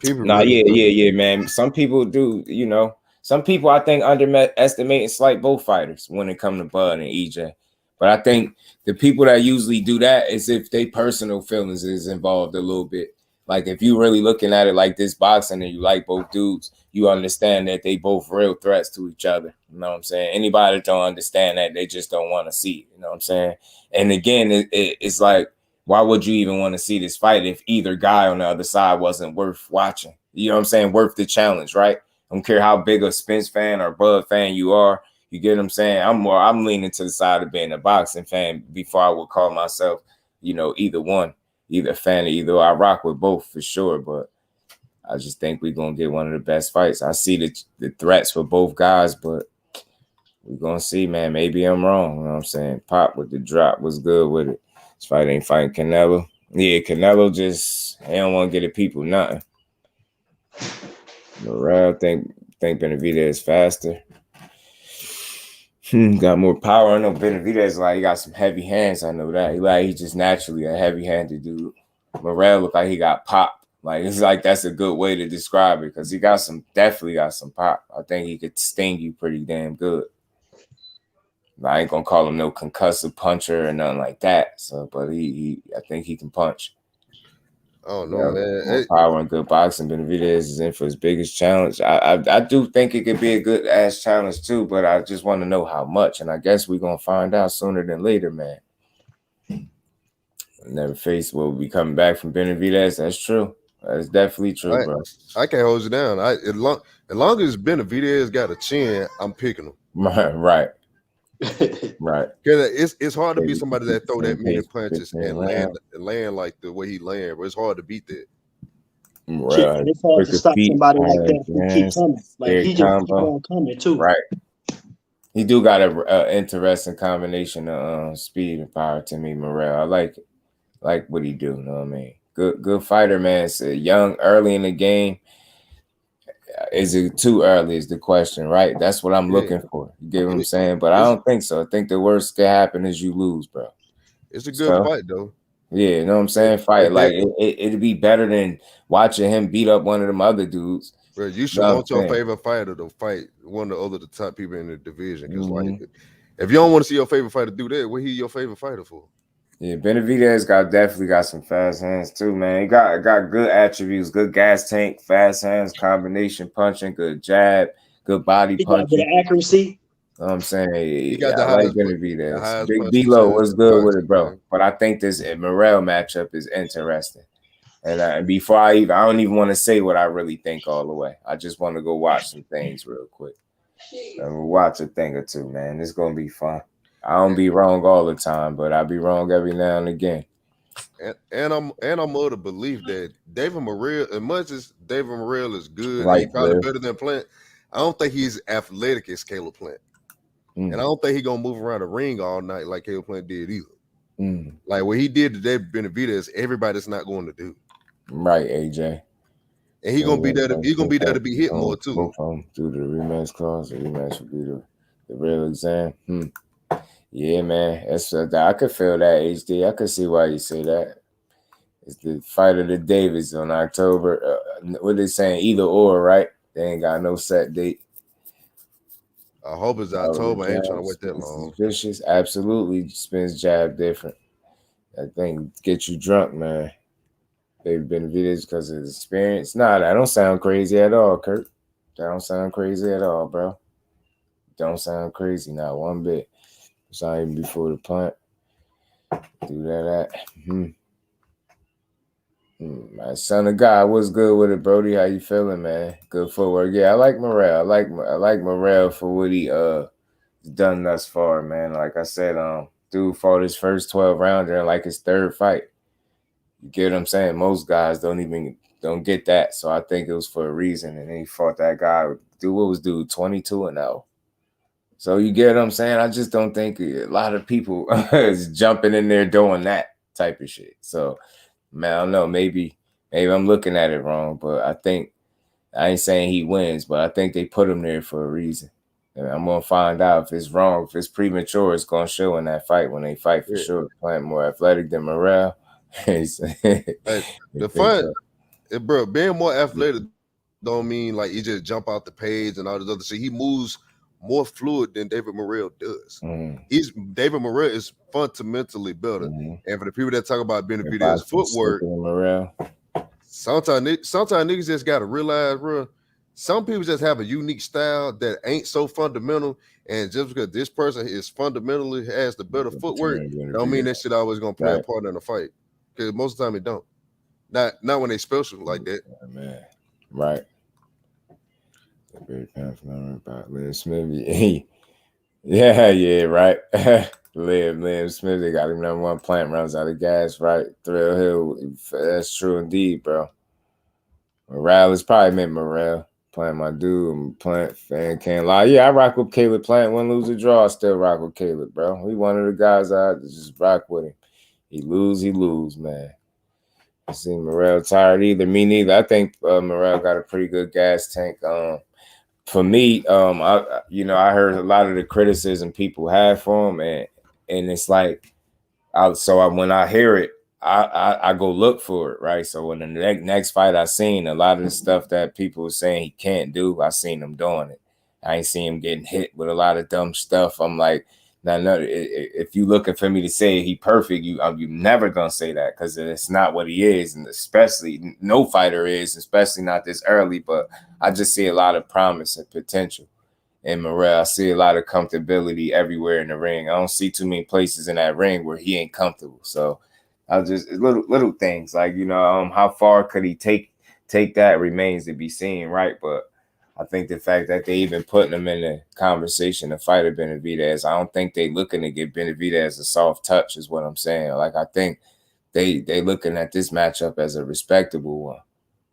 Man. Some people do, some people I think underestimate and slight both fighters when it comes to Bud and EJ. But I think the people that usually do that is if they personal feelings is involved a little bit. Like if you really looking at it like this boxing and you like both dudes, you understand that they both real threats to each other. You know what I'm saying? Anybody that don't understand that, they just don't want to see it. You know what I'm saying? And again, it's like, why would you even want to see this fight if either guy on the other side wasn't worth watching? You know what I'm saying? Worth the challenge, right? I don't care how big a Spence fan or Bud fan you are. You get what I'm saying? I'm leaning to the side of being a boxing fan before I would call myself, either one. Either fan of either. I rock with both for sure, but I just think we're going to get one of the best fights. I see the threats for both guys, but we're going to see, man. Maybe I'm wrong. You know what I'm saying? Pop with the drop was good with it. This fight ain't fighting Canelo. Yeah, Canelo just, he don't want to get the people nothing. Morell think Benavidez is faster. Got more power. I know Benavidez, like, he got some heavy hands. I know that. He's just naturally a heavy-handed dude. Morell look like he got pop. Like, it's like that's a good way to describe it because he definitely got some pop. I think he could sting you pretty damn good. I ain't gonna call him no concussive puncher or nothing like that. So, but I think he can punch. Oh no, man! Power and good boxing. Benavidez is in for his biggest challenge. I do think it could be a good ass challenge too, but I just want to know how much, and I guess we're gonna find out sooner than later, man. Never face will be coming back from Benavidez. That's true. That's definitely true, bro. I can't hold you down. As long as Benavidez got a chin, I'm picking him. Right. Right. Because it's hard to beat somebody that throw that many punches and land like the way he land, but it's hard to beat that. Right. It's hard to stop somebody like that who keep coming. Like he just keep on coming too. Right. He do got a interesting combination of speed and power to me, Morell. I like it. Like what he do, you know what I mean? Good fighter, man. It's young, early in the game. Is it too early is the question, right? That's what I'm looking for. You get what I'm saying? But I don't think so. I think the worst that happen is you lose, bro. It's a good fight, though. Yeah, you know what I'm saying? Fight. Like, it'd be better than watching him beat up one of them other dudes. Bro, you should want your favorite fighter to fight one of the top people in the division. Because, like, if you don't want to see your favorite fighter do that, what he your favorite fighter for? Yeah, Benavidez definitely got some fast hands too, man. He got good attributes, good gas tank, fast hands, combination punching, good jab, good body punching. The accuracy. I'm saying he got the I like Benavidez. Big D-Lo was good with it, bro. Man. But I think this Morell matchup is interesting. And before I don't even want to say what I really think all the way. I just want to go watch some things real quick. And we'll watch a thing or two, man. It's gonna be fun. I don't be wrong all the time, but I be wrong every now and again. And I'm of the belief that David Morell, as much as David Morell is good, and he's probably better than Plant, I don't think he's athletic as Caleb Plant. And I don't think he's gonna move around the ring all night like Caleb Plant did either. Like what he did today, Benavidez, everybody's not going to do. Right, AJ. And he's gonna be there to be hit more too. Through the rematch clause, the rematch would be the real exam. Yeah, man. I could feel that, HD. I could see why you say that. It's the fight of the Davids on October. What they saying? Either or, right? They ain't got no set date. I hope it's October. I ain't trying to wait that long. Vicious, absolutely. Spence jab different. That thing get you drunk, man. They've been Benavidez because of his experience. Nah, that don't sound crazy at all, Kurt. That don't sound crazy at all, bro. Don't sound crazy, not one bit. It's not even before the punt. Do that. My son of God, what's good with it, Brody? How you feeling, man? Good footwork. Yeah, I like Morell. I like Morell for what he done thus far, man. Like I said, dude fought his first 12 rounder in like his third fight. You get what I'm saying? Most guys don't get that. So I think it was for a reason. And then he fought that guy. Dude, what was dude? 22-0. So you get what I'm saying? I just don't think a lot of people is jumping in there doing that type of shit. So, man, I don't know. Maybe I'm looking at it wrong, but I ain't saying he wins, but I think they put him there for a reason. And I'm going to find out if it's wrong. If it's premature, it's going to show in that fight when they fight for sure. Playing more athletic than Morell. The fun, bro, being more athletic don't mean like he just jump out the page and all this other shit. He moves more fluid than David Morell does. David Morell is fundamentally better. And for the people that talk about Benavidez footwork, sometimes niggas just gotta realize, bro, some people just have a unique style that ain't so fundamental. And just because this person is fundamentally has the better footwork, don't mean that shit always gonna play a part in the fight. Because most of the time it don't. Not when they special like that. Man. Right. Liam Smith. Yeah, right. Liam Smith, they got him #1 Plant runs out of gas, right? Thrill Hill, that's true indeed, bro. Morell is probably meant Morell. Plant my dude, Plant fan can't lie. Yeah, I rock with Caleb Plant. Win, lose, or draw, I still rock with Caleb, bro. He one of the guys I just rock with him. He lose, man. I see Morell tired either. Me neither. I think Morell got a pretty good gas tank. For me, I heard a lot of the criticism people have for him, and it's like, when I hear it, I go look for it, right? So when the next fight I seen, a lot of the stuff that people were saying he can't do, I seen him doing it. I ain't seen him getting hit with a lot of dumb stuff. I'm like, no, if you looking for me to say he perfect, you're never gonna say that because it's not what he is, and especially no fighter is, especially not this early. But I just see a lot of promise and potential in Morell. I see a lot of comfortability everywhere in the ring. I don't see too many places in that ring where he ain't comfortable. So I just little things like how far could he take that remains to be seen, right? But I think the fact that they even putting him in the conversation to fight Benavidez, I don't think they looking to give Benavidez a soft touch is what I'm saying. Like, I think they looking at this matchup as a respectable one.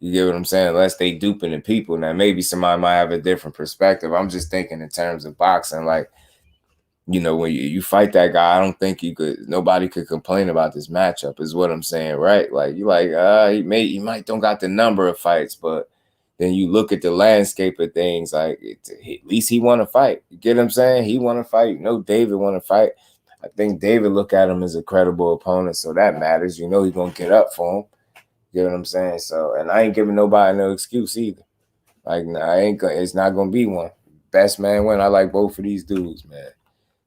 You get what I'm saying? Unless they duping the people. Now, maybe somebody might have a different perspective. I'm just thinking in terms of boxing. Like, when you fight that guy, I don't think nobody could complain about this matchup is what I'm saying, right? Like, you like, he might don't got the number of fights, but then you look at the landscape of things, like at least he want to fight. You get what I'm saying? He want to fight. David want to fight. I think David look at him as a credible opponent, so that matters. He's going to get up for him. You get what I'm saying? So, and I ain't giving nobody no excuse either. Like, it's not going to be one. Best man win. I like both of these dudes, man.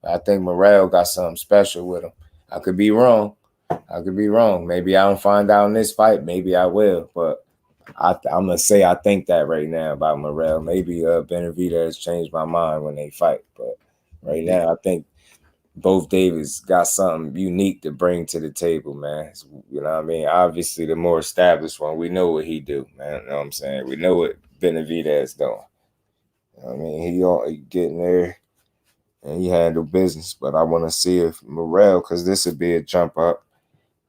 I think Morell got something special with him. I could be wrong. Maybe I don't find out in this fight. Maybe I will, but I'm gonna say I think that right now about Morell. Maybe Benavidez changed my mind when they fight, but right now I think both Davids got something unique to bring to the table, man. You know what I mean? Obviously, the more established one, we know what he do, man. You know what I'm saying? We know what Benavidez doing. You know what I mean? He getting there and he handled business, but I want to see if Morell, because this would be a jump up.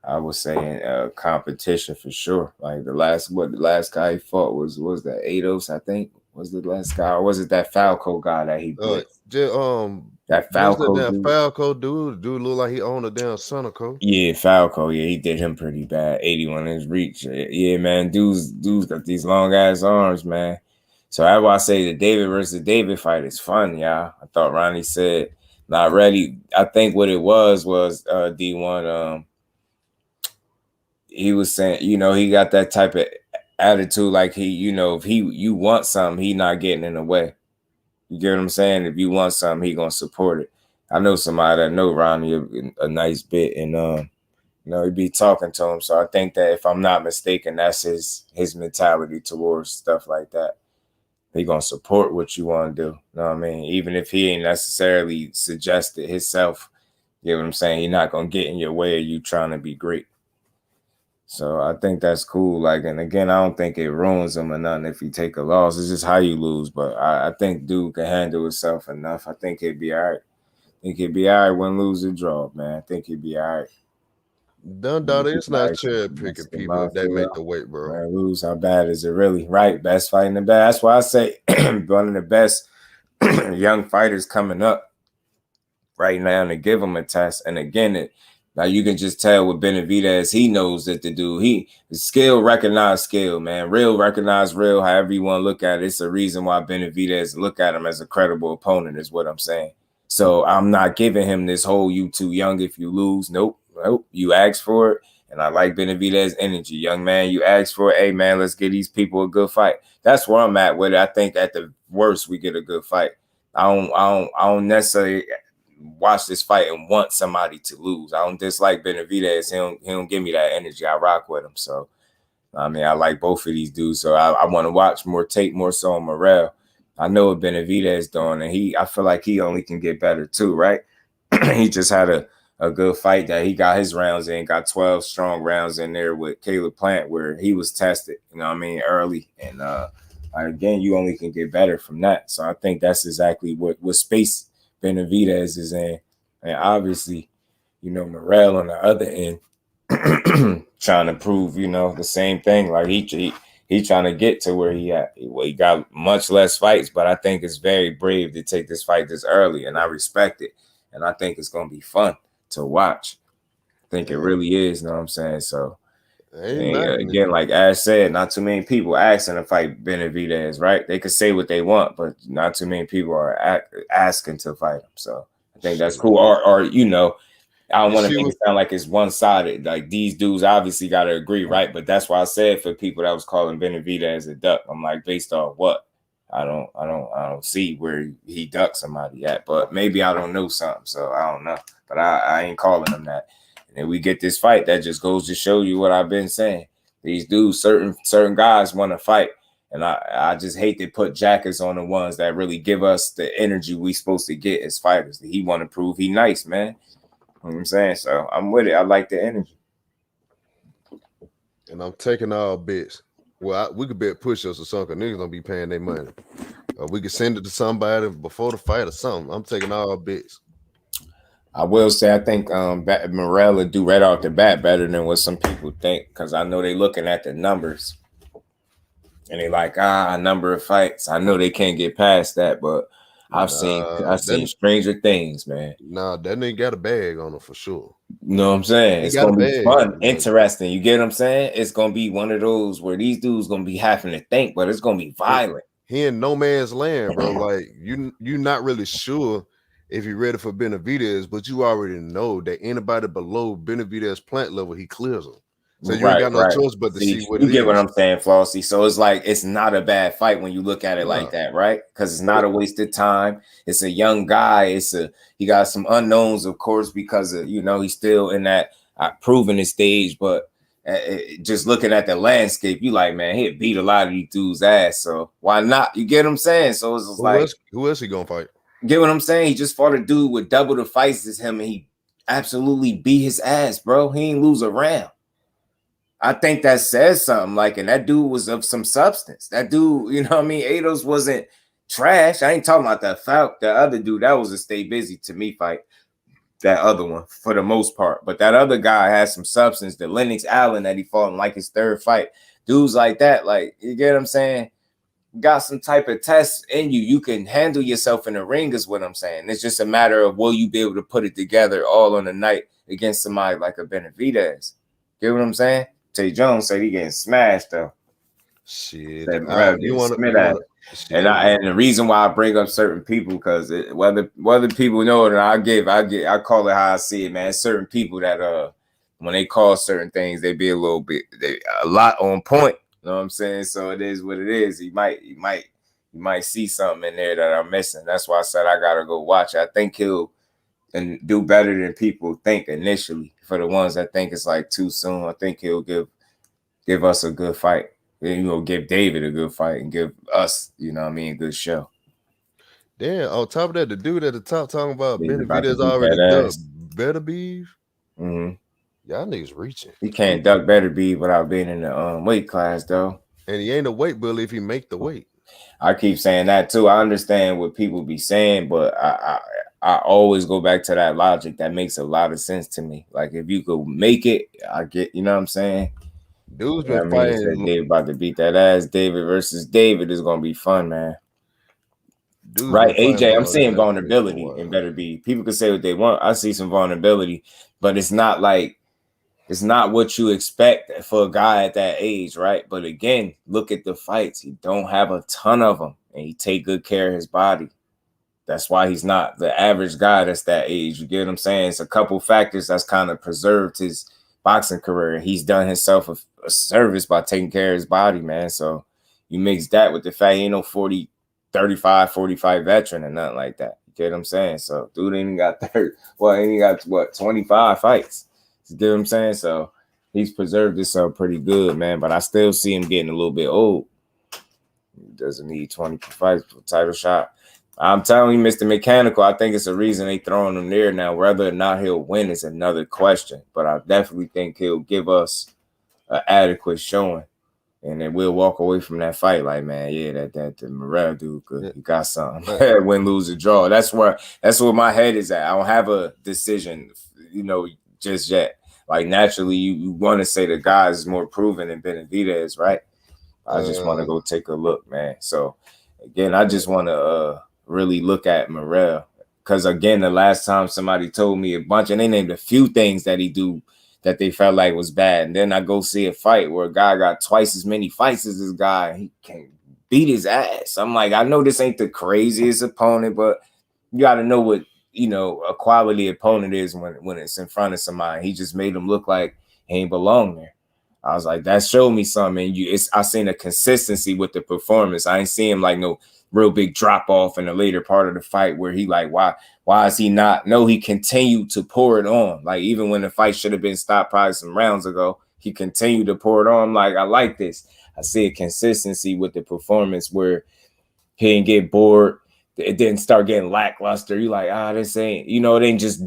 I was saying competition for sure. Like the last guy he fought was that Ados, I think, was the last guy, or was it that Falco guy that he blitzed? That Falco dude look like he owned a damn Sonico. Yeah, Falco. Yeah, he did him pretty bad. 81 in his reach. Yeah, man, dudes got these long ass arms, man. So that's why I say the David versus David fight is fun, y'all. I thought Ronnie said not ready. I think what it was D1. He was saying, you know, he got that type of attitude, like he, you know, if you want something, he not getting in the way. You get what I'm saying? If you want something, he gonna support it. I know somebody that know Ronnie a nice bit, and you know, he be talking to him. So I think that if I'm not mistaken, that's his mentality towards stuff like that. He gonna support what you want to do. You know what I mean? Even if he ain't necessarily suggested himself, you know what I'm saying? He's not gonna get in your way of you trying to be great. So I think that's cool. Like, and again, I don't think it ruins him or nothing if you take a loss. It's just how you lose. But I think dude can handle himself enough. I think he'd be all right. I think he'd be all right when lose or draw, man. I think he'd be all right. It's not cherry picking people if they make the weight, bro. Man, lose, how bad is it really? Right, best fight in the best. That's why I say one of the best young fighters coming up right now to give him a test. And again, now you can just tell with Benavidez, he knows that the dude, skill recognize skill, man. Real recognize real, however you want to look at it. It's a reason why Benavidez look at him as a credible opponent, is what I'm saying. So I'm not giving him this whole you too young if you lose. Nope. You asked for it. And I like Benavidez' energy. Young man, you asked for it. Hey, man, let's give these people a good fight. That's where I'm at with it. I think at the worst, we get a good fight. I don't necessarily watch this fight and want somebody to lose. I don't dislike Benavidez. He don't give me that energy. I rock with him. So, I mean, I like both of these dudes. So I want to watch more tape, more so on Morell. I know what Benavidez doing, and I feel like he only can get better too, right? He just had a good fight that he got his rounds in, got 12 strong rounds in there with Caleb Plant, where he was tested, you know what I mean, early. And again, you only can get better from that. So I think that's exactly what space Benavidez is in. And obviously, you know, Morell on the other end trying to prove, you know, the same thing. Like he trying to get to where he at. He got much less fights, but I think it's very brave to take this fight this early, and I respect it. And I think it's going to be fun to watch. I think it really is, you know what I'm saying? So, again, like Ash said, not too many people asking to fight Benavidez, right? They could say what they want, but not too many people are asking to fight him. So I think that's cool. Or you know, I don't want to make it sound like it's one-sided. Like, these dudes obviously got to agree, right? But that's why I said for people that was calling Benavidez a duck, I'm like, based on what? I don't see where he ducked somebody at, but maybe I don't know something, so I don't know. But I ain't calling him that. And then we get this fight that just goes to show you what I've been saying. These dudes, certain guys want to fight, and I just hate to put jackets on the ones that really give us the energy we supposed to get as fighters. He want to prove he nice, man. You know what I'm saying? So I'm with it. I like the energy. And I'm taking all bets. Well, we could bet push-ups or something. Niggas gonna be paying their money. We could send it to somebody before the fight or something. I'm taking all bets. I will say I think Morell will do right off the bat better than what some people think, because I know they looking at the numbers and they like, a number of fights. I know they can't get past that, but I've seen stranger things, man. Nah, that nigga got a bag on him for sure. You know what I'm saying? It's gonna be fun, interesting. You get what I'm saying? It's gonna be one of those where these dudes gonna be having to think, but it's gonna be violent. He in no man's land, bro. Like, you not really sure if you're ready for Benavidez, but you already know that anybody below Benavidez plant level, he clears them. So you ain't got no choice but to see what you get what I'm saying, Flossie. So it's like, it's not a bad fight when you look at it like that, right? Because it's not a wasted time. It's a young guy. He got some unknowns, of course, because of, you know, he's still in that proving his stage. But just looking at the landscape, you like, man, he'd beat a lot of these dudes' ass. So why not? You get what I'm saying? So it's just who else he gonna fight? Get what I'm saying? He just fought a dude with double the fights as him, and he absolutely beat his ass, bro. He ain't lose a round. I think that says something. Like, and that dude was of some substance. That dude, you know what I mean? Ados wasn't trash. I ain't talking about the other dude. That was a stay busy to me fight. That other one for the most part. But that other guy has some substance. The Lennox Allen that he fought in like his third fight. Dudes like that, like, you get what I'm saying? Got some type of test in you. You can handle yourself in the ring is what I'm saying. It's just a matter of will you be able to put it together all on the night against somebody like a Benavidez. Get what I'm saying? Tay Jones said he getting smashed though. Shit. And the reason why I bring up certain people, because whether people know it or I call it how I see it, man. Certain people that when they call certain things, they be a lot on point. You know what I'm saying? So it is what it is. You might see something in there that I'm missing. That's why I said I gotta go watch. I think he'll do better than people think initially. For the ones that think it's like too soon, I think he'll give us a good fight. You know, give David a good fight and give us, you know what I mean, a good show. Damn, on top of that, the dude at the top talking about Benavidez already ducked Benavidez. Y'all niggas reaching. He can't duck Benavidez without being in the weight class, though. And he ain't a weight bully if he make the weight. I keep saying that, too. I understand what people be saying, but I always go back to that logic. That makes a lot of sense to me. Like, if you could make it, I get, you know what I'm saying? Dude's been fighting. They about to beat that ass. David versus David is gonna be fun, man. Dude's right, AJ. I'm seeing vulnerability in Benavidez. People can say what they want. I see some vulnerability, but it's not what you expect for a guy at that age, right? But again, look at the fights. He don't have a ton of them, and he take good care of his body. That's why he's not the average guy that's that age. You get what I'm saying? It's a couple factors that's kind of preserved his boxing career. He's done himself a service by taking care of his body, man. So you mix that with the fact he ain't no 45 veteran or nothing like that. You get what I'm saying? So dude ain't got 25 fights. You get what I'm saying? So he's preserved himself pretty good, man. But I still see him getting a little bit old. He doesn't need 20 fights for a title shot. I'm telling you, Mr. Mechanical, I think it's a reason they throwing him there now. Whether or not he'll win is another question. But I definitely think he'll give us an adequate showing. And then we'll walk away from that fight like, man, yeah, that the Morell dude, he got something. Win, lose, or draw. That's where my head is at. I don't have a decision, just yet. Like, naturally, you want to say the guy is more proven than Benavidez, right? I just want to go take a look, man. So, again, I just want to really look at Morell, because again, the last time somebody told me a bunch, and they named a few things that he do that they felt like was bad, and then I go see a fight where a guy got twice as many fights as this guy, he can beat his ass. I'm like, I know this ain't the craziest opponent, but you got to know what a quality opponent is when it's in front of somebody. He just made him look like he ain't belong there. I was like, that showed me something. I seen a consistency with the performance. I ain't seen him like no real big drop off in the later part of the fight where he like, why is he not? No, he continued to pour it on. Like, even when the fight should have been stopped probably some rounds ago, he continued to pour it on. Like, I like this. I see a consistency with the performance where he didn't get bored. It didn't start getting lackluster. You like, this ain't, it ain't just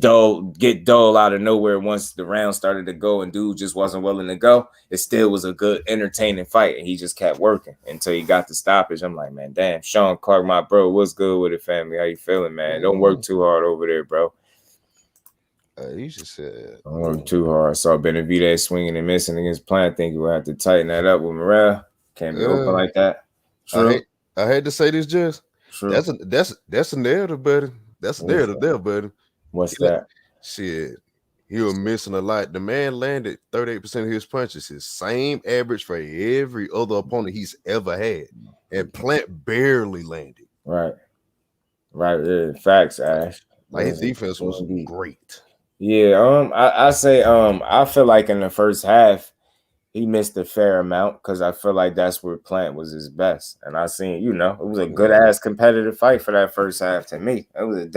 get dull out of nowhere once the round started to go and dude just wasn't willing to go. It still was a good, entertaining fight, and he just kept working until he got the stoppage. I'm like, man, damn, Sean Clark, my bro, what's good with it, family? How you feeling, man? Don't work too hard over there, bro. You should say don't work too hard. Saw Benavidez swinging and missing against Plant. Think we'll have to tighten that up with Morell. Can't be open like that. True. I hate to say this, just. True. That's a narrative, buddy. That's a narrative there, buddy. What's that? Shit, he was missing a lot. The man landed 38% of his punches, his same average for every other opponent he's ever had, and Plant barely landed. Right. Yeah, facts, Ash. Like, his defense was great. Yeah. I feel like in the first half, he missed a fair amount because I feel like that's where Plant was his best. And I seen, it was a good-ass competitive fight for that first half to me. It was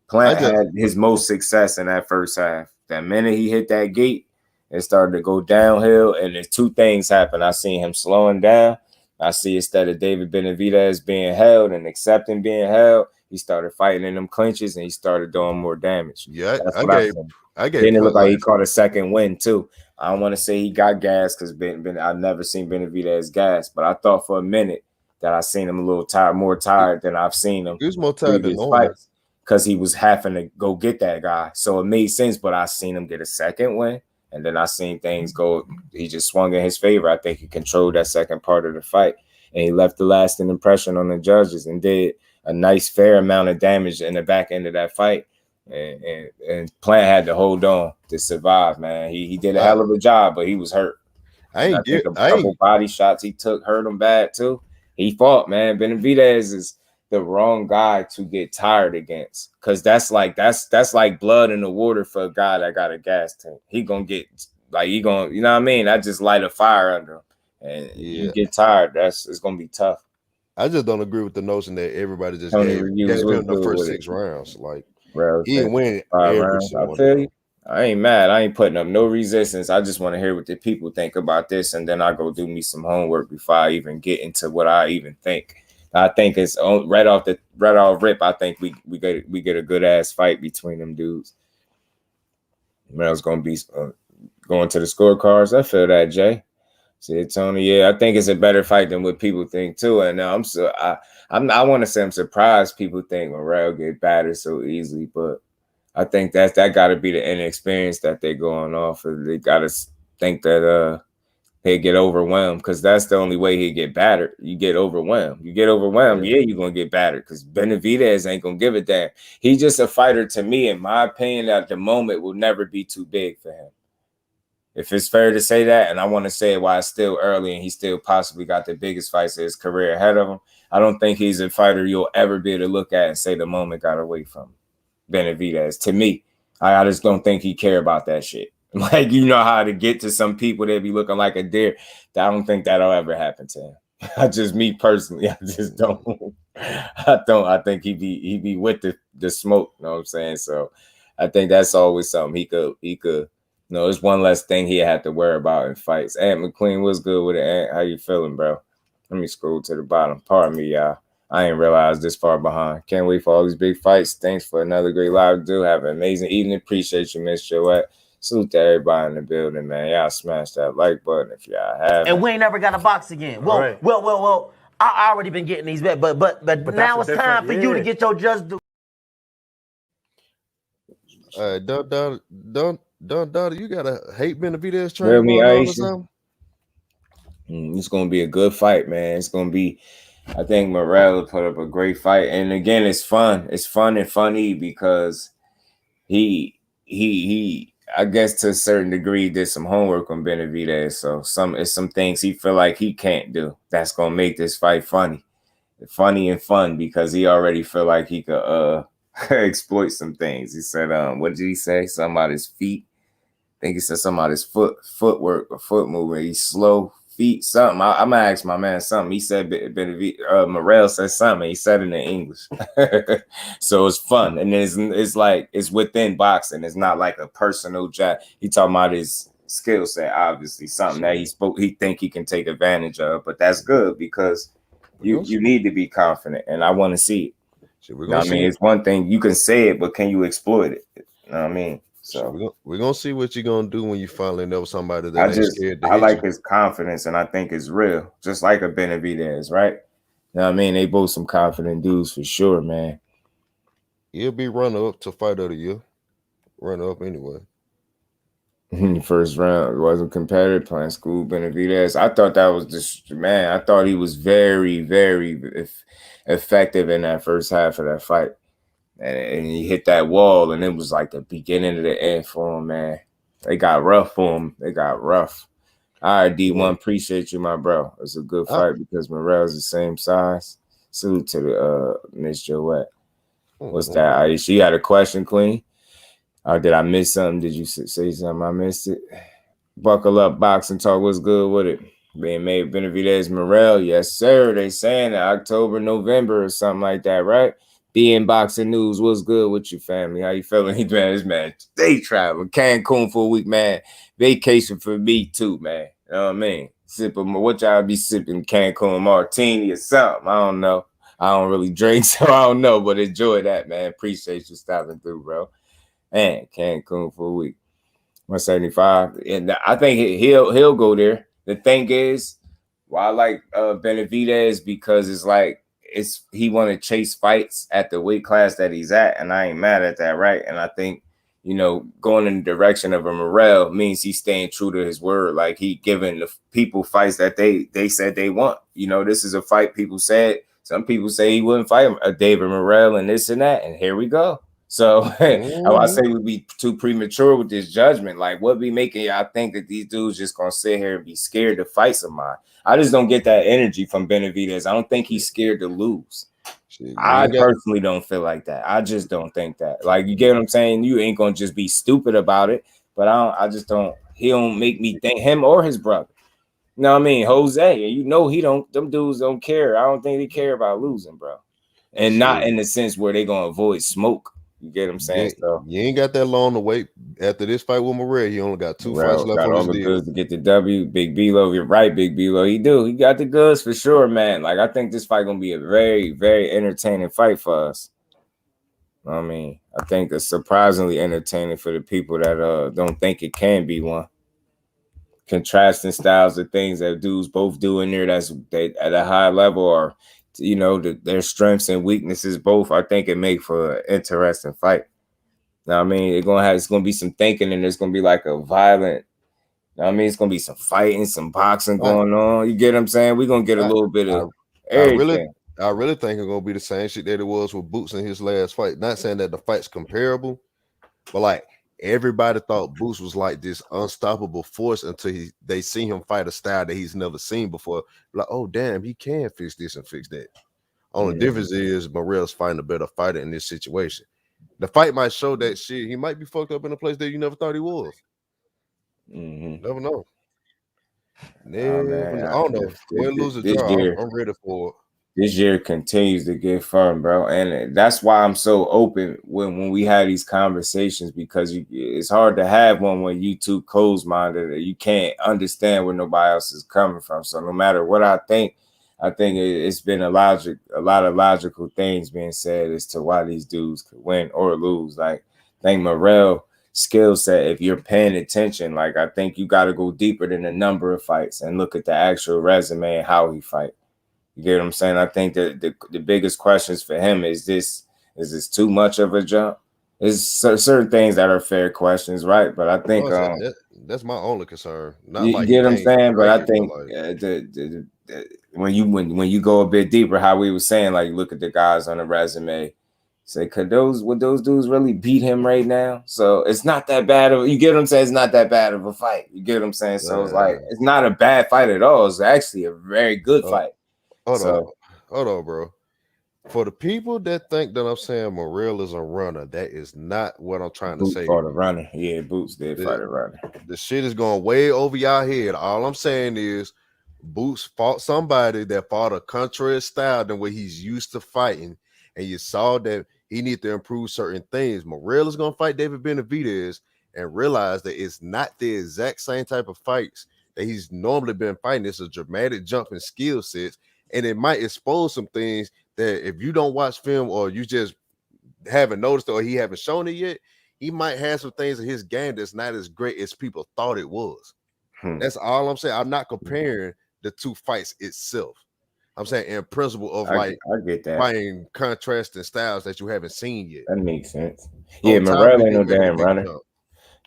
Plant had his most success in that first half. That minute he hit that gate It started to go downhill, and there's two things happen. I seen him slowing down. I see instead of David Benavidez being held and accepting being held, he started fighting in them clinches, and he started doing more damage. Yeah, that's I what gave. Then it looked like he caught a second win too. I don't want to say he got gas because I've never seen Benavidez gas, but I thought for a minute that I seen him a little tired, more tired than I've seen him. He was more tired than normal because he was having to go get that guy. So it made sense, but I seen him get a second win, and then I seen things go. He just swung in his favor. I think he controlled that second part of the fight, and he left the lasting impression on the judges and did a nice fair amount of damage in the back end of that fight. And Plant had to hold on to survive, man. He did a hell of a job, but he was hurt. I think a couple body shots he took hurt him bad too. He fought, man. Benavidez is the wrong guy to get tired against, because that's like blood in the water for a guy that got a gas tank. He gonna get you know what I mean? I just light a fire under him, and you get tired. It's gonna be tough. I just don't agree with the notion that everybody just gave him the first 6 rounds. Like, he didn't win every single one. I ain't mad. I ain't putting up no resistance. I just want to hear what the people think about this, and then I go do me some homework before I even get into what I even think. I think it's right off rip. I think we get a good ass fight between them dudes. Morell's gonna be going to the scorecards. I feel that, Jay. See, Tony. Yeah, I think it's a better fight than what people think too. And I want to say I'm surprised people think Morell get battered so easily, but I think that got to be the inexperience that they're going off of. They got to think that he'll get overwhelmed, because that's the only way he'll get battered. You get overwhelmed. Yeah, you're going to get battered, because Benavidez ain't going to give a damn. He's just a fighter, to me, in my opinion, at the moment will never be too big for him. If it's fair to say that, and I want to say it while it's still early and he still possibly got the biggest fights of his career ahead of him, I don't think he's a fighter you'll ever be able to look at and say the moment got away from him. Benavidez, to me, I just don't think he care about that shit. Like, you know how to get to some people that be looking like a deer. I don't think that'll ever happen to him. Me personally, I just don't. I think he be with the smoke. You know what I'm saying? So I think that's always something he could. You know, it's one less thing he had to worry about in fights. Ant McQueen, what's good with it? Ant, how you feeling, bro? Let me scroll to the bottom. Pardon me, y'all. I ain't realized this far behind. Can't wait for all these big fights. Thanks for another great live. Have an amazing evening. Appreciate you, Miss Joette. Salute to everybody in the building, man. Y'all smash that like button if y'all have. And we ain't never got a box again. Well. I already been getting these bets, but now it's time for you to get your just do. Don't you gotta hate Benavidez training going on or something? It's gonna be a good fight, man. It's gonna be. I think Morell put up a great fight, and again, it's fun. It's fun and funny because he I guess to a certain degree did some homework on Benavidez. So some things he feel like he can't do. That's gonna make this fight funny and fun, because he already feel like he could exploit some things. He said, what did he say? Something about his feet. I think he said something about his footwork or foot movement. He's slow feet, something. I'm gonna ask my man something. He said Morell said something. He said it in English. So it's fun, and it's like it's within boxing. It's not like a personal jab. He talking about his skill set, obviously something that he think he can take advantage of. But that's good, because you need to be confident, and I want to see it. You know what I mean? It's one thing you can say it, but can you exploit it? You know what I mean? So we're gonna see what you're gonna do when you finally know somebody that ain't scared to I like his confidence, and I think it's real, just like a Benavidez, right? You know what I mean? They both some confident dudes for sure, man. He'll be runner up to fight of the year. Runner up anyway. First round wasn't competitive, playing school Benavidez. I thought that was just, man, I thought he was very, very effective in that first half of that fight. And he hit that wall, and it was like the beginning of the end for him, man. They got rough for him. They got rough. All right, D1, appreciate you, my bro. It's a good fight because Morell's the same size. Salute to the Miss Joette. What's that? She had a question, Queen. Or did I miss something? Did you say something? I missed it. Buckle up, boxing talk. What's good with it? Being made Benavidez Morell. Yes, sir. They saying that October, November, or something like that, right? BN Boxing News, what's good with you, family? How you feeling? Man, this man, they traveling Cancun for a week, man. Vacation for me too, man. You know what I mean? Sipping, what y'all be sipping? Cancun martini or something? I don't know. I don't really drink, so I don't know, but enjoy that, man. Appreciate you stopping through, bro. Man, Cancun for a week. 175, and I think he'll go there. The thing is, why I like Benavidez, because it's like he want to chase fights at the weight class that he's at, and I ain't mad at that, right? And I think, you know, going in the direction of a Morell means he's staying true to his word. Like, he giving the people fights that they said they want. You know, this is a fight people said. Some people say he wouldn't fight a David Morell and this and that, and here we go. So I say we'd be too premature with this judgment. Like, what be making y'all think that these dudes just gonna sit here and be scared to fight somebody? I just don't get that energy from Benavidez. I don't think he's scared to lose. I personally don't feel like that. I just don't think that. Like, you get what I'm saying? You ain't gonna just be stupid about it. But I just don't. He don't make me think, him or his brother. You know what I mean? Jose, and you know he don't. Them dudes don't care. I don't think they care about losing, bro. And not in the sense where they gonna avoid smoke. You get what I'm saying? So you ain't got that long to wait. After this fight with Morell, he only got 2 fights left on his deal. Goods to get the W. Big B-Lo, you're right, Big B-Lo. He got the goods for sure, man. Like, I think this fight gonna be a very, very entertaining fight for us. I mean, I think it's surprisingly entertaining for the people that don't think it can be one. Contrasting styles of things that dudes both do in there that's at a high level, or you know, their strengths and weaknesses both. I think it make for an interesting fight. Now, I mean, it's gonna be some thinking, and there's gonna be like a violent. I mean, it's gonna be some fighting, some boxing going on. You get what I'm saying? We're gonna get a little bit of everything. I really think it's gonna be the same shit that it was with Boots in his last fight. Not saying that the fight's comparable, but like, everybody thought Boots was like this unstoppable force until they see him fight a style that he's never seen before. Like, oh damn, he can fix this and fix that. Only difference is Morell's fighting a better fighter in this situation. The fight might show that shit. He might be fucked up in a place that you never thought he was. Never know. Never know. I don't know. Win, lose, or draw. I'm ready for it. This year continues to get fun, bro, and that's why I'm so open when we have these conversations, because it's hard to have one when you too closed-minded. You can't understand where nobody else is coming from. So no matter what I think it's been a lot of logical things being said as to why these dudes could win or lose. Like, I think Morell skill set, if you're paying attention, like, I think you got to go deeper than the number of fights and look at the actual resume and how he fight. You get what I'm saying? I think that the biggest questions for him is this too much of a jump? There's certain things that are fair questions, right? But I think that's my only concern. Not you like get what I'm saying, but I think when you go a bit deeper, how we were saying, like, look at the guys on the resume, say, would those dudes really beat him right now? So it's not that bad of, you get what I'm saying? It's not that bad of a fight. You get what I'm saying? So it's like, it's not a bad fight at all. It's actually a very good fight. Hold on, bro. For the people that think that I'm saying Morell is a runner, that is not what I'm trying to say. For the runner, yeah, Boots did fight a runner. The shit is going way over y'all head. All I'm saying is Boots fought somebody that fought a contrary style than what he's used to fighting, and you saw that he need to improve certain things. Morell is going to fight David Benavidez and realize that it's not the exact same type of fights that he's normally been fighting. It's a dramatic jump in skill sets. And it might expose some things that if you don't watch film or you just haven't noticed or he haven't shown it yet, he might have some things in his game that's not as great as people thought it was. That's all I'm saying. I'm not comparing the two fights itself. I'm saying in principle of I get that. Fighting contrasting styles that you haven't seen yet. That makes sense. Yeah, Morell ain't no damn runner.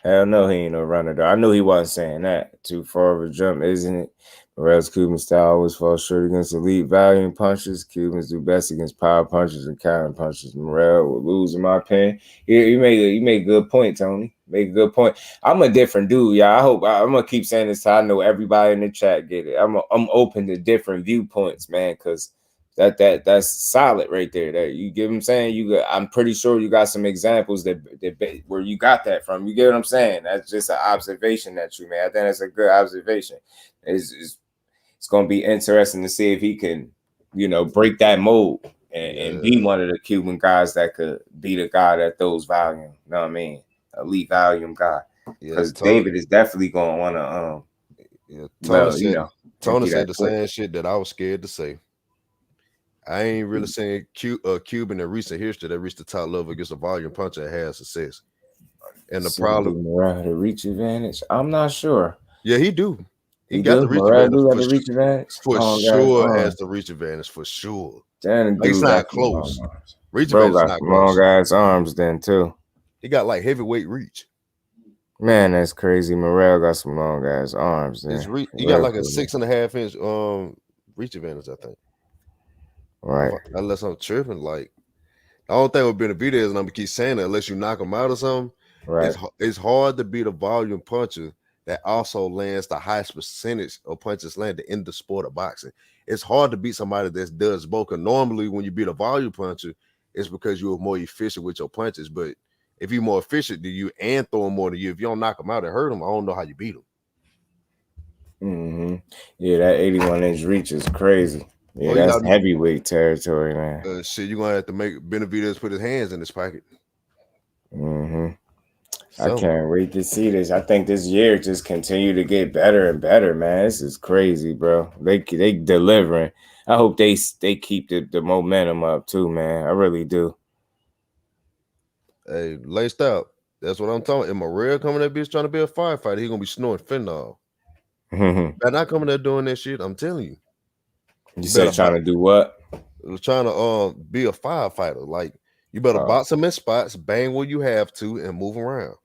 Hell no, he ain't no runner though. I knew he wasn't saying that. Too far of a jump, isn't it? Morell's Cuban style always falls short against elite volume punches. Cubans do best against power punches and counter punches. Morell will lose, in my opinion. You make a good point, Tony. Make a good point. I'm a different dude, y'all. I hope I'm gonna keep saying this till I know everybody in the chat get it. I'm open to different viewpoints, man, because that's solid right there. That you get what I'm saying. I'm pretty sure you got some examples that where you got that from. You get what I'm saying? That's just an observation that you made. I think that's a good observation. It's going to be interesting to see if he can, break that mold and be one of the Cuban guys that could be the guy that throws volume. You know what I mean? Elite volume guy. Because David is definitely going to want to, Tony said the same shit that I was scared to say. I ain't really seen Cuban in recent history that reached the top level against a volume puncher and had success. And the problem, the reach advantage, I'm not sure. Yeah, he do. He got the reach advantage. For sure, has the reach advantage for sure. Damn, he's not close. Reach advantage got not long ass arms then too. He got like heavyweight reach. Man, that's crazy. Morell got some long ass arms. He got like a 6.5 inch reach advantage, I think. Right. Unless I'm tripping, like I don't think with Benavidez, and I'm gonna keep saying that unless you knock him out or something. Right. It's hard to beat a volume puncher that also lands the highest percentage of punches landed in the sport of boxing. It's hard to beat somebody that does both. And normally, when you beat a volume puncher, it's because you're more efficient with your punches. But if you're more efficient than you and throwing more than you, if you don't knock them out and hurt them, I don't know how you beat them. Yeah, that 81-inch reach is crazy. Yeah, that's heavyweight territory, man. Shit, you're gonna have to make Benavidez put his hands in his pocket. I can't wait to see this. I think this year just continue to get better and better, man. This is crazy, bro. They delivering. I hope they keep the momentum up too, man. I really do. Hey, laced out. That's what I'm talking. If Morell coming that bitch trying to be a firefighter, he gonna be snorting fentanyl. They're not coming there doing that shit. I'm telling you. You said trying to do what? Trying to be a firefighter. Like you better box them in spots, bang where you have to, and move around.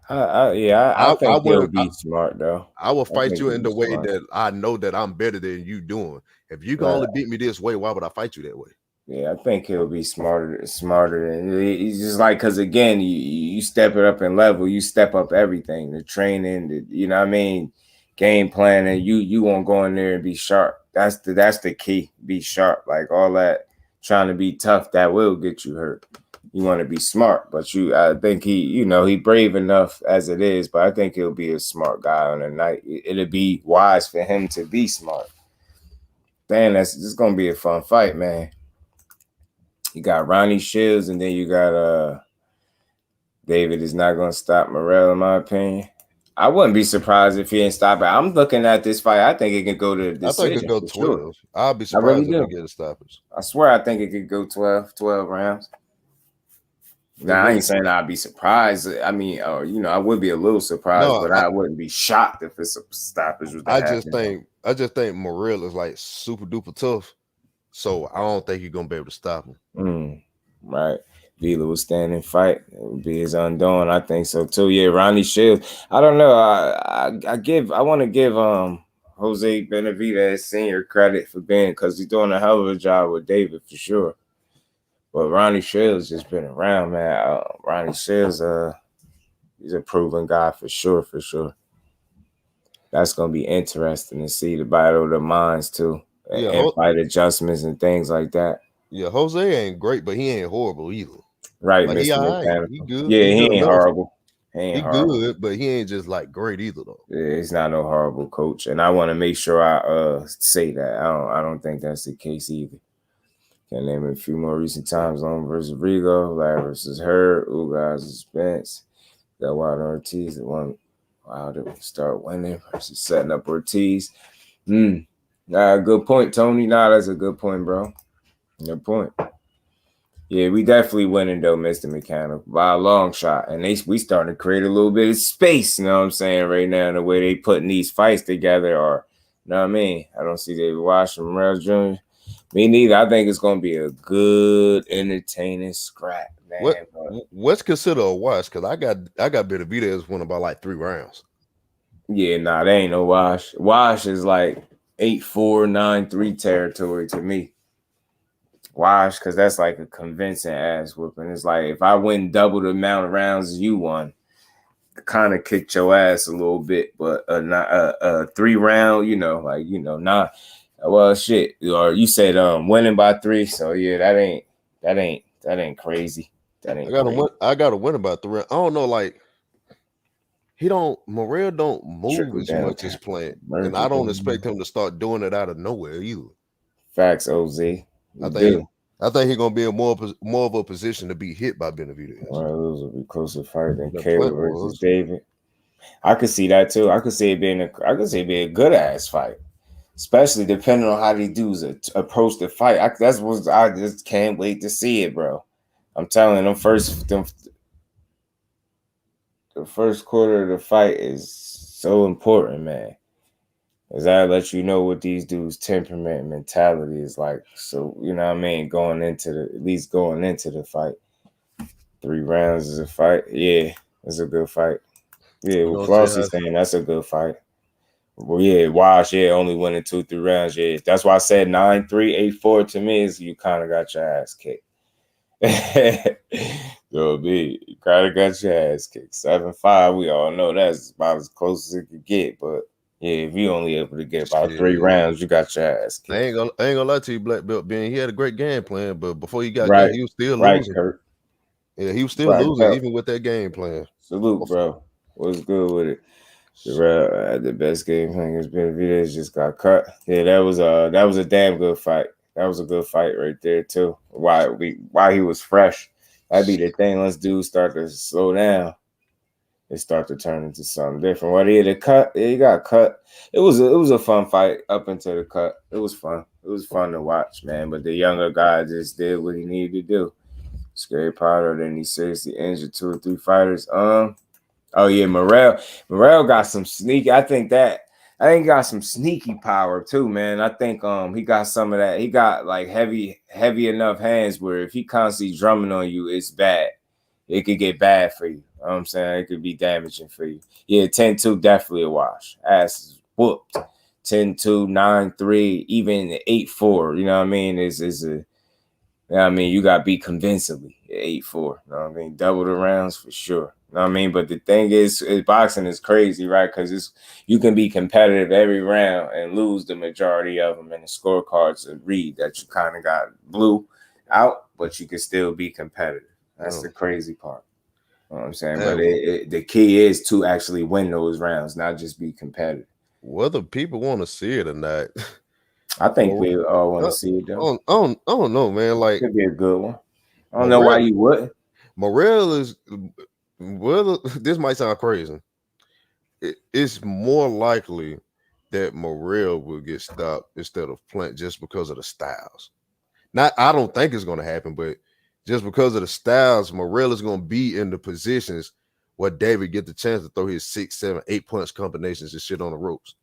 I think he'll be smart though. I will fight you in the way that I know that I'm better than you doing. If you can only beat me this way, why would I fight you that way? Yeah, I think he'll be smarter than he's just like, because again, you step it up in level, you step up everything, the training, you know what I mean, game plan, and you won't go in there and be sharp. That's the key. Be sharp. Like all that trying to be tough, that will get you hurt. You want to be smart, but I think he brave enough as it is, but I think he'll be a smart guy on the night. It'll be wise for him to be smart. Damn, this is gonna be a fun fight, man. You got Ronnie Shields, and then you got David is not gonna stop Morell, in my opinion. I wouldn't be surprised if he didn't stop it. I'm looking at this fight. I think it could go to the decision. I think it could go 12. Sure. I'll be surprised if we get a stoppage. I swear I think it could go 12 rounds. Now, I ain't saying I'd be surprised. I mean, I would be a little surprised, but I wouldn't be shocked if it's a stoppage. I just think Morell is like super duper tough, so I don't think you're gonna be able to stop him. Right. Vila will stand and fight. It would be his undoing. I think so too. Yeah, Ronnie Shields. I don't know. I want to give Jose Benavidez Sr. credit for being, because he's doing a hell of a job with David for sure. But Ronnie Shields just been around, man. Ronnie Shields, he's a proven guy for sure. That's gonna be interesting to see the battle of the minds too, and fight adjustments and things like that. Yeah, Jose ain't great, but he ain't horrible either. Right, like, he good. Yeah, he ain't horrible. He good, but he ain't just like great either though. Yeah, he's not no horrible coach, and I want to make sure I say that. I don't think that's the case either. Can name a few more recent times: Long versus Rigo, Larry versus Hurd, Ugas versus Spence, got Wilder Ortiz that won. Wilder would start winning versus setting up Ortiz. Nah, good point, Tony. Nah, that's a good point, bro. Good point. Yeah, we definitely winning though, Mr. Mechanic, by a long shot. And we starting to create a little bit of space, you know what I'm saying, right now, the way they putting these fights together. Or, you know what I mean? I don't see David Washington, Morell Jr. Me neither. I think it's going to be a good, entertaining scrap, man. What's considered a wash? Because I got Benavidez winning by like 3 rounds. Yeah, nah, they ain't no wash. Wash is like 8-4, 9-3 territory to me. Wash, because that's like a convincing ass whooping. It's like if I win double the amount of rounds as you won, kind of kicked your ass a little bit, but not 3-round, not. Well, shit. Or you said winning by 3, so yeah, that ain't crazy. That ain't. I got to win by 3. I don't know, like Morell don't move as much as Plant, and I don't expect him to start doing it out of nowhere either. Facts, OZ. I I think he's gonna be in more of a position to be hit by Benavidez. Well, those will be closer fight than Caleb versus David. I could see that too. I could see it being a good ass fight, especially depending on how these dudes approach the fight. I just can't wait to see it, bro. I'm telling them the first quarter of the fight is so important, man. As that lets you know what these dudes' temperament and mentality is like. So, you know what I mean? Going into the fight. 3 rounds is a fight. Yeah, it's a good fight. Yeah, what Flossy's saying, that's a good fight. Well, yeah, Wash, only winning 2-3 rounds. Yeah, that's why I said 9-3, 8-4 to me is you kind of got your ass kicked. So you kind of got your ass kicked. 7-5, we all know that's about as close as it could get. But yeah, if you only able to get about 3 rounds, you got your ass kicked. I ain't gonna lie to you, Black Belt Ben. He had a great game plan, but before he got there, he was still losing. Kurt. Yeah, he was still losing even with that game plan. Salute, bro. What's good with it? The best game plan against Benavidez just got cut. Yeah, that was a damn good fight. That was a good fight right there too. Why he was fresh. That'd be the thing. Let's start to slow down. It start to turn into something different. What he had a cut? Yeah, he got cut. It was a fun fight up until the cut. It was fun. It was fun to watch, man. But the younger guy just did what he needed to do. Scary Potter, then he seriously injured 2 or 3 fighters. Oh yeah, Morell got some sneaky. I think he got some sneaky power too, man. I think he got some of that. He got like heavy enough hands where if he constantly drumming on you, it's bad. It could get bad for you. You know what I'm saying? It could be damaging for you. Yeah, 10-2 definitely a wash. Ass is whooped. 10-2, 9-3, even 8-4. You know what I mean? You know what I mean? You got beat convincingly at 8-4. You know what I mean? Double the rounds for sure. You know what I mean? But the thing is boxing is crazy, right? Because you can be competitive every round and lose the majority of them, and the scorecards read that you kind of got blew out, but you can still be competitive. That's the crazy part. You know what I'm saying? But the key is to actually win those rounds, not just be competitive. Whether people want to see it or not, I think we all want to see it, though. I don't know, man. Like, it could be a good one. I don't know why you wouldn't. Morell is, well, this might sound crazy. It's more likely that Morell will get stopped instead of Plant just because of the styles. I don't think it's going to happen, but just because of the styles, Morell is going to be in the positions where David get the chance to throw his 6, 7, 8 punch combinations and shit on the ropes.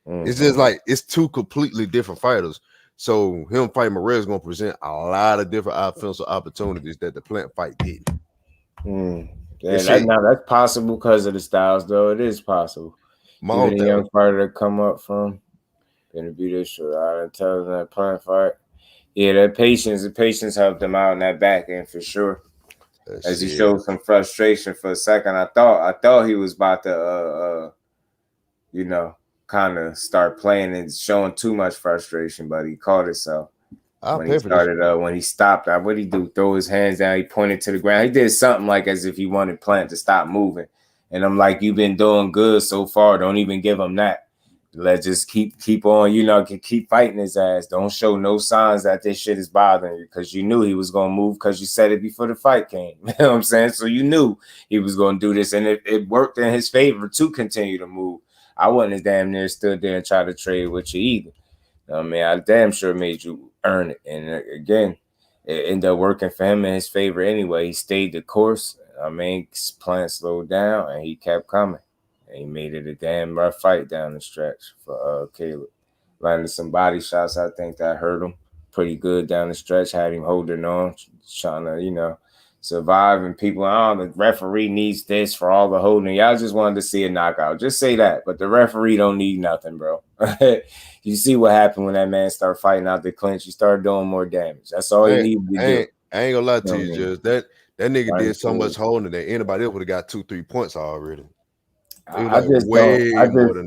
Mm-hmm. It's just like it's 2 completely different fighters. So him fighting Morell is going to present a lot of different offensive opportunities that the Plant fight did. Yeah, that's possible because of the styles, though. It is possible. Even a young fighter to come up from Benavidez, sure, and tell them that Plant fight. Yeah, the patience helped him out in that back end for sure. As he showed some frustration for a second, I thought he was about to, kind of start playing and showing too much frustration, but he caught himself. When he stopped, what did he do? Throw his hands down. He pointed to the ground. He did something like as if he wanted Plant to stop moving. And I'm like, you've been doing good so far. Don't even give him that. Let's just keep on, keep fighting his ass. Don't show no signs that this shit is bothering you because you knew he was going to move because you said it before the fight came. You know what I'm saying? So you knew he was going to do this, and it worked in his favor to continue to move. I wouldn't as damn near stood there and tried to trade with you either. You know what I mean? I damn sure made you earn it. And again, it ended up working for him in his favor anyway. He stayed the course. I mean, Plant slowed down, and he kept coming. He made it a damn rough fight down the stretch for Caleb. Landed some body shots, I think, that hurt him pretty good down the stretch. Had him holding on, trying to, survive. And people, the referee needs this for all the holding. Y'all just wanted to see a knockout. Just say that. But the referee don't need nothing, bro. You see what happened when that man started fighting out the clinch. He started doing more damage. That's all he needed to do. I ain't gonna lie to you, Just that nigga did so much holding that anybody else would have got 2-3 points already. I don't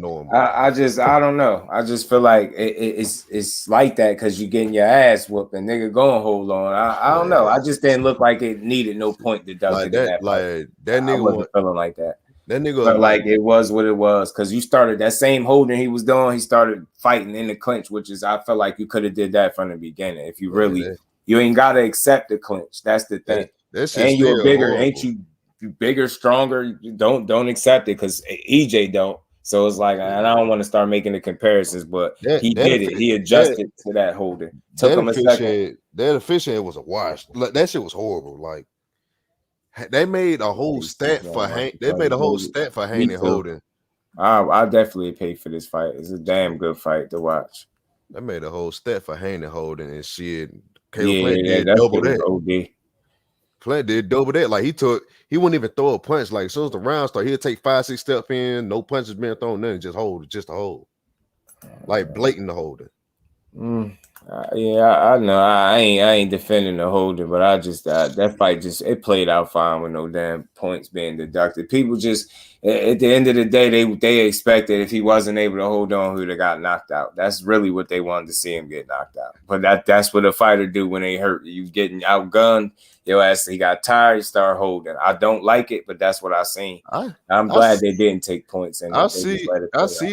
know. I don't know. I just feel like it's like that because you're getting your ass whooped and nigga going hold on. I don't know. I just didn't look like it needed no point deducted. That nigga wasn't feeling like that. That nigga felt like it was what it was because you started that same holding he was doing. He started fighting in the clinch, which is I felt like you could have did that from the beginning if you really You ain't gotta accept the clinch. That's the thing. And you're bigger, horrible. Ain't you bigger, stronger? Don't accept it because EJ don't. So it's like, and I don't want to start making the comparisons, but he did it. He adjusted to that holding. Took him a second. That officiating was a wash. Like, that shit was horrible. Like they made a whole stat for Haney holding. I definitely pay for this fight. It's a damn good fight to watch. They made a whole stat for Haney holding and shit. Caleb Plant did double that. OD. Plant did double that. Like he wouldn't even throw a punch. Like as soon as the round started, he'd take 5-6 steps in, no punches being thrown, nothing, just hold it, just a hold. Like blatant holding. I know. I ain't defending the holder, but I just that fight it played out fine with no damn points being deducted. People just at the end of the day they expected if he wasn't able to hold on, who'd have got knocked out. That's really what they wanted to see him get knocked out. But that's what a fighter do when they hurt. You getting outgunned. Your ass, he got tired, he started holding. I don't like it, but that's what I seen. I'm glad they didn't take points. And I see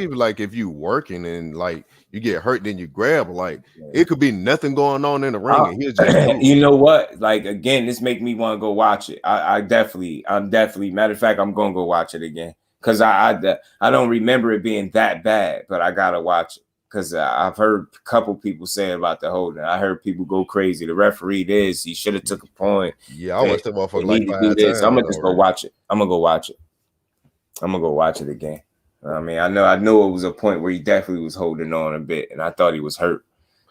like if you working and like you get hurt, then you grab, like it could be nothing going on in the ring. And he'll just you know what? Like again, this make me want to go watch it. I'm definitely matter of fact, I'm gonna go watch it again. Cause I don't remember it being that bad, but I gotta watch it. Because I've heard a couple people say about the holding. I heard people go crazy. The referee he should have took a point. Yeah, I watched that motherfucker like 5 times. I'm gonna just go watch it. I'm gonna go watch it again. I mean, I knew it was a point where he definitely was holding on a bit, and I thought he was hurt.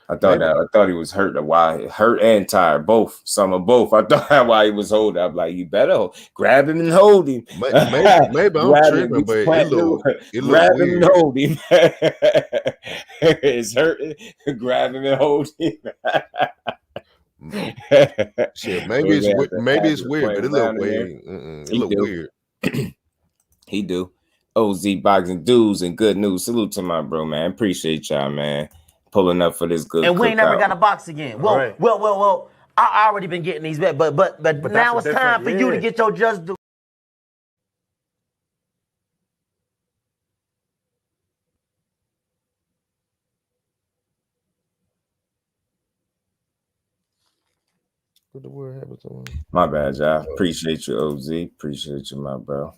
I thought he was hurt a while, hurt and tired, both. Some of both. I thought that's why he was holding. I'm like, you better grab him and hold him. Maybe I'm tripping, but it looked grab him weird. and hold him. It's hurting. Grab him and hold him. Shit, maybe it's weird, but it looked weird. It looked weird. He do. OZ Boxing dudes and good news. Salute to my bro, man. Appreciate y'all, man. Pulling up for this good. And we ain't never got to box again. Well. I already been getting these bets, but now it's time for you to get your just do. What the word happened to him? My bad, y'all. Appreciate you, OZ. Appreciate you, my bro.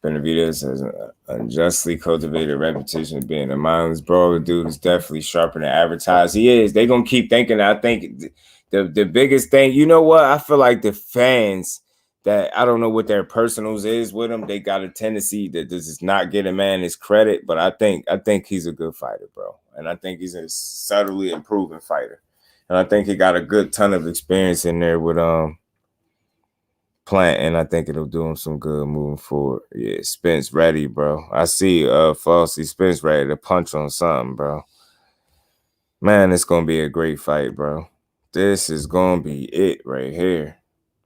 Benavidez has an unjustly cultivated reputation of being a mindless brawler. Dude is definitely sharper than advertised. He is. They gonna keep thinking. I think the biggest thing, you know what? I feel like the fans that I don't know what their personals is with him. They got a tendency that this is not get a man his credit, but I think he's a good fighter, bro, and I think he's a subtly improving fighter, and I think he got a good ton of experience in there with Plant, and I think it'll do him some good moving forward. Yeah, Spence ready, bro. I see Flossie Spence ready to punch on something, bro. Man, it's gonna be a great fight, bro. This is gonna be it right here.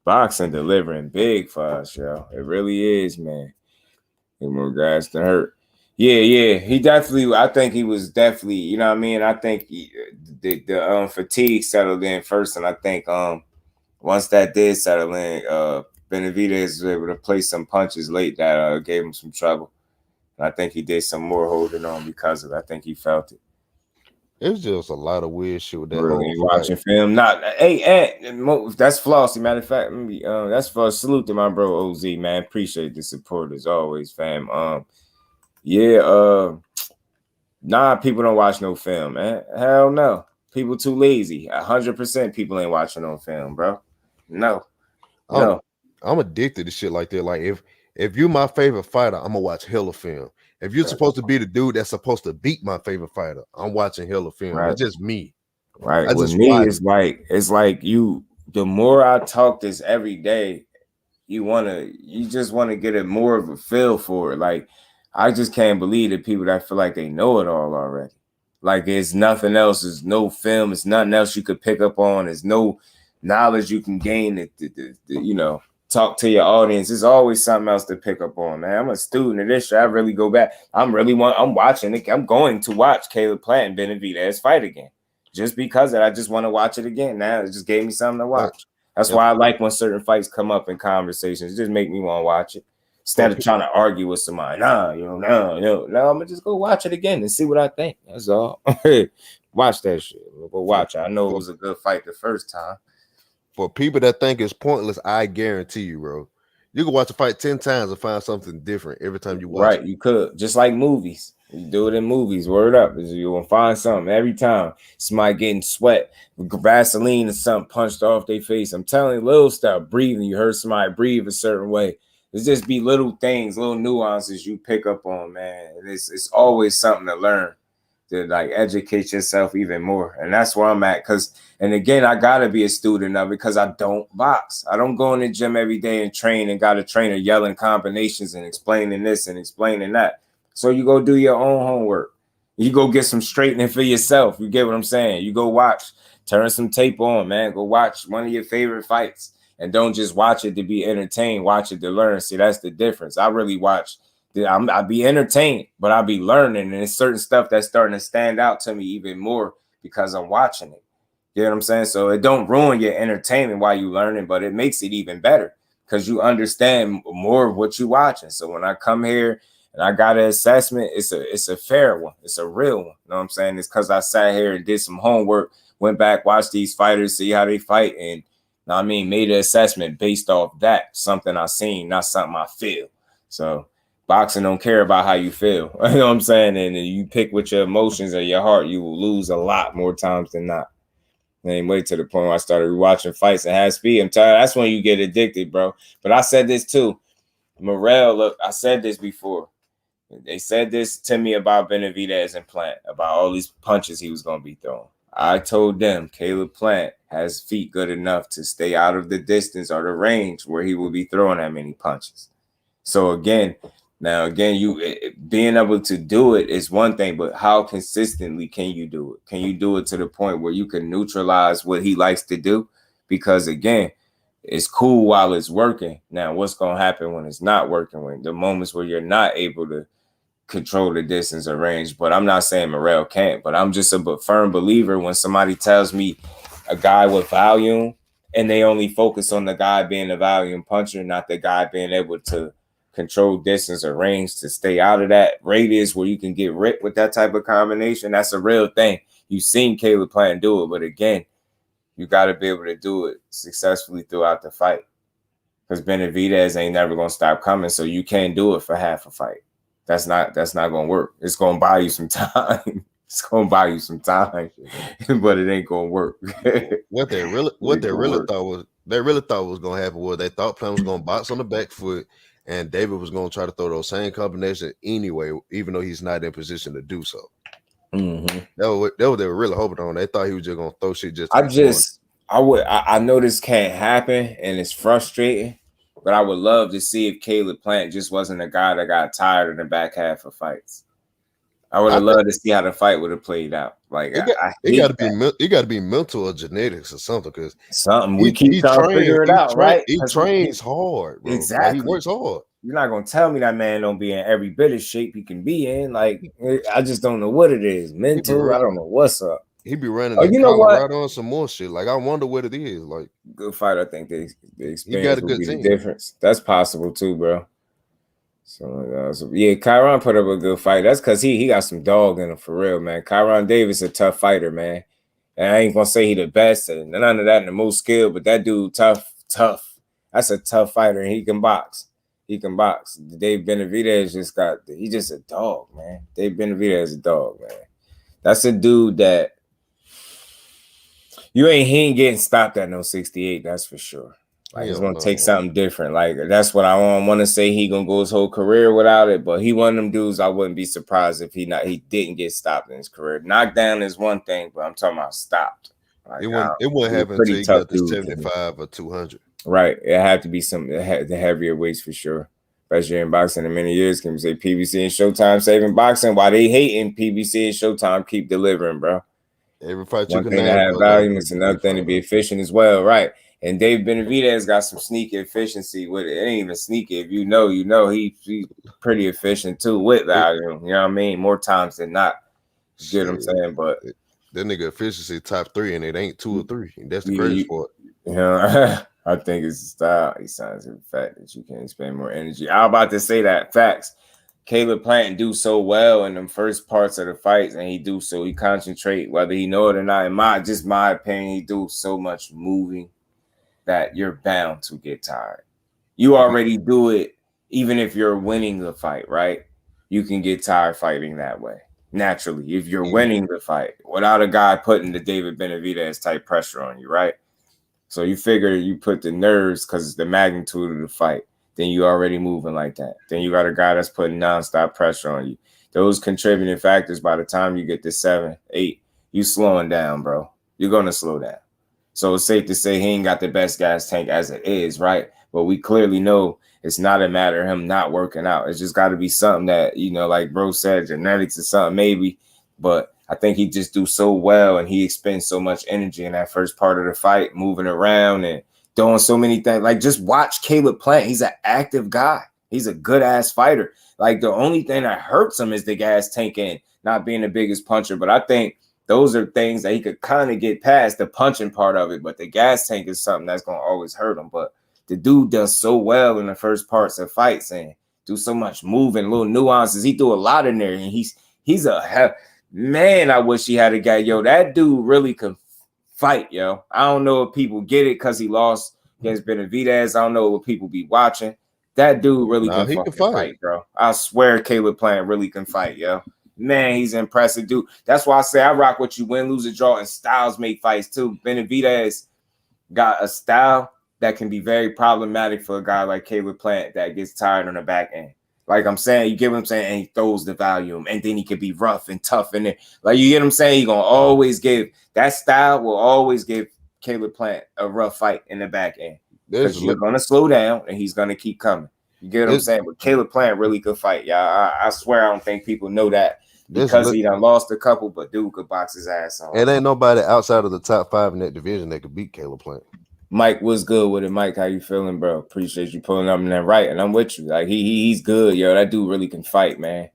Boxing delivering big for us, yo. It really is, man. Get more guys to hurt. Yeah. He definitely, I think he was definitely, you know what I mean? I think the fatigue settled in first, and I think once that did settle in, Benavidez was able to play some punches late that gave him some trouble. And I think he did some more holding on because of it. I think he felt it. It was just a lot of weird shit with that. Really watching film. That's Flossie. Matter of fact, that's for a salute to my bro OZ, man. Appreciate the support as always, fam. People don't watch no film, man. Hell no. People too lazy. 100% people ain't watching no film, bro. No. I'm addicted to shit like that. Like if you're my favorite fighter, I'm gonna watch hella film. If you're supposed to be the dude that's supposed to beat my favorite fighter, I'm watching hella film. Right. It's just me. Right. With me, it's like you. The more I talk this every day, you just want to get a more of a feel for it. Like I just can't believe the people that feel like they know it all already. Like it's nothing else. There's no film. It's nothing else you could pick up on. There's no knowledge you can gain. Talk to your audience. There's always something else to pick up on, man. I'm a student of this shit. I really go back. I'm watching it. I'm going to watch Caleb Plant and Benavidez fight again. Just because I just want to watch it again. Now it just gave me something to watch. That's why I like when certain fights come up in conversations. It just make me want to watch it. Instead of trying to argue with somebody, no, I'm gonna just go watch it again and see what I think. That's all. Watch that shit. Go watch it. I know it was a good fight the first time. For people that think it's pointless, I guarantee you, bro, you can watch a fight 10 times and find something different every time you watch it. You could. Just like movies. You do it in movies. Word up. You're going to find something every time. Somebody getting sweat, Vaseline or something punched off their face. I'm telling you, little stuff. Breathing. You heard somebody breathe a certain way. It's just be little things, little nuances you pick up on, man. It's always something to learn, to like educate yourself even more. And that's where I'm at. And again, I got to be a student of it because I don't box. I don't go in the gym every day and train and got a trainer yelling combinations and explaining this and explaining that. So you go do your own homework. You go get some straightening for yourself. You get what I'm saying? You go watch, turn some tape on, man. Go watch one of your favorite fights. And don't just watch it to be entertained. Watch it to learn. See, that's the difference. I really watch. I'll be entertained, but I'll be learning. And it's certain stuff that's starting to stand out to me even more because I'm watching it. You know what I'm saying? So it don't ruin your entertainment while you learning, but it makes it even better because you understand more of what you're watching. So when I come here and I got an assessment, it's a fair one. It's a real one. You know what I'm saying? It's because I sat here and did some homework, went back, watched these fighters, see how they fight, and made an assessment based off that, something I seen, not something I feel. So boxing don't care about how you feel. You know what I'm saying? And you pick with your emotions or your heart, you will lose a lot more times than not. Anyway, to the point where I started rewatching fights and had speed. I'm tired. That's when you get addicted, bro. But I said this too. Morell, look, I said this before. They said this to me about Benavidez and Plant, about all these punches he was going to be throwing. I told them Caleb Plant has feet good enough to stay out of the distance or the range where he will be throwing that many punches. So again, you being able to do it is one thing, but how consistently can you do it? Can you do it to the point where you can neutralize what he likes to do? Because again, it's cool while it's working. Now, what's going to happen when it's not working? When the moments where you're not able to control the distance or range. But I'm not saying Morell can't, but I'm just a firm believer when somebody tells me a guy with volume and they only focus on the guy being a volume puncher, not the guy being able to control distance or range to stay out of that radius where you can get ripped with that type of combination. That's a real thing. You've seen Caleb Plant do it, but again, you got to be able to do it successfully throughout the fight because Benavidez ain't never going to stop coming, so you can't do it for half a fight. That's not going to work. It's going to buy you some time. It's going to buy you some time, but it ain't going to work. What they really thought was going to happen was they thought Plant was going to box on the back foot and David was going to try to throw those same combinations anyway, even though he's not in position to do so. Mm-hmm. That was what they were really hoping on. They thought he was just going to throw shit I know this can't happen and it's frustrating, but I would love to see if Caleb Plant just wasn't a guy that got tired in the back half of fights. I would have loved to see how the fight would have played out. Like it got to be mental or genetics or something because we keep trying to figure it out, right? He trains hard, bro. Exactly. Like, he works hard. You're not gonna tell me that man don't be in every bit of shape he can be in. Like I just don't know what it is. Mental, I don't know what's up. He be running. You know what? Right on some more shit. Like I wonder what it is. Like good fight. I think the experience will be the difference. That's possible too, bro. So yeah, Kyron put up a good fight. That's because he got some dog in him for real, man. Kyron Davis a tough fighter, man. And I ain't gonna say he the best and none of that and the most skilled, but that dude tough. That's a tough fighter, and he can box. Dave Benavidez he's just a dog, man. Dave Benavidez is a dog, man. That's a dude that he ain't getting stopped at no 68, that's for sure. Like he's gonna take something different. Like that's what I want to say. He gonna go his whole career without it, but he one of them dudes. I wouldn't be surprised if he didn't get stopped in his career. Knockdown is one thing, but I'm talking about stopped. Like, it wouldn't happen until he got to 75 or 200. Right, it had to be the heavier weights for sure. Best year in boxing in many years. Can we say PBC and Showtime saving boxing? Why they hating PBC and Showtime keep delivering, bro? Every fight one thing to have volume, it's another thing to be efficient as well, right? And Dave Benavidez got some sneaky efficiency with it. It ain't even sneaky. If you know, he's pretty efficient too with volume. You know what I mean? More times than not. You get what I'm saying? But that nigga efficiency top 3, and it ain't 2 or 3. That's the crazy part. Yeah. I think it's the style. He signs the fact that you can expend more energy. I was about to say that. Facts. Caleb Plant do so well in the first parts of the fights, and he concentrate, whether he know it or not. In my opinion, he do so much moving that you're bound to get tired. You already do it, even if you're winning the fight, right? You can get tired fighting that way. Naturally, if you're winning the fight without a guy putting the David Benavidez type pressure on you, right? So you figure you put the nerves because it's the magnitude of the fight. Then you already moving like that. Then you got a guy that's putting nonstop pressure on you. Those contributing factors, by the time you get to 7, 8, you slowing down, bro. You're going to slow down. So it's safe to say he ain't got the best gas tank as it is, right? But we clearly know it's not a matter of him not working out. It's just got to be something that, like bro said, genetics or something maybe. But I think he just do so well, and he expends so much energy in that first part of the fight, moving around and doing so many things. Like, just watch Caleb Plant. He's an active guy. He's a good-ass fighter. Like, the only thing that hurts him is the gas tank and not being the biggest puncher. But I think those are things that he could kind of get past, the punching part of it. But the gas tank is something that's going to always hurt him. But the dude does so well in the first parts of fights and do so much moving, little nuances. He threw a lot in there, and he's a man. I wish he had a guy. Yo, that dude really could fight, yo. I don't know if people get it because he lost against Benavidez. I don't know what people be watching. That dude really can fight, bro. I swear Caleb Plant really can fight, yo. Man, he's an impressive dude. That's why I say I rock with you. Win, lose, or draw, and styles make fights too. Benavidez got a style that can be very problematic for a guy like Caleb Plant that gets tired on the back end. Like I'm saying, you get what I'm saying, and he throws the volume, and then he can be rough and tough in it. Like, you get what I'm saying? He's gonna always give that style will always give Caleb Plant a rough fight in the back end. Because you're gonna slow down and he's gonna keep coming. You get what I'm saying? But Caleb Plant really could fight, y'all. I swear I don't think people know that because he done lost a couple, but dude could box his ass off. And ain't nobody outside of the top 5 in that division that could beat Caleb Plant. Mike, what's good with it? Mike, how you feeling, bro? Appreciate you pulling up in that right, and I'm with you. Like he's good, yo. That dude really can fight, man.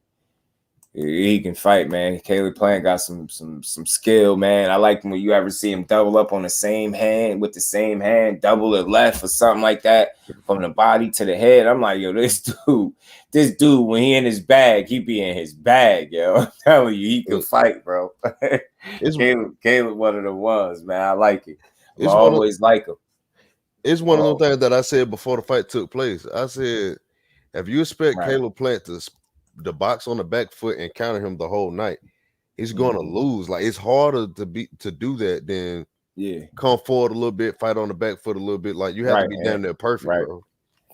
He can fight, man. Caleb Plant got some skill, man. I like when you ever see him double up on the same hand with the same hand, double it left or something like that from the body to the head. I'm like, yo, this dude, when he in his bag, he be in his bag, yo. I'm telling you, he can fight, bro. Caleb, one of the ones, man. I like it. I always like him. It's one of those things that I said before the fight took place. I said, if you expect Caleb Plant to box on the back foot and counter him the whole night, he's going to lose. Like, it's harder to do that than come forward a little bit, fight on the back foot a little bit. Like, you have to be damn near perfect, bro.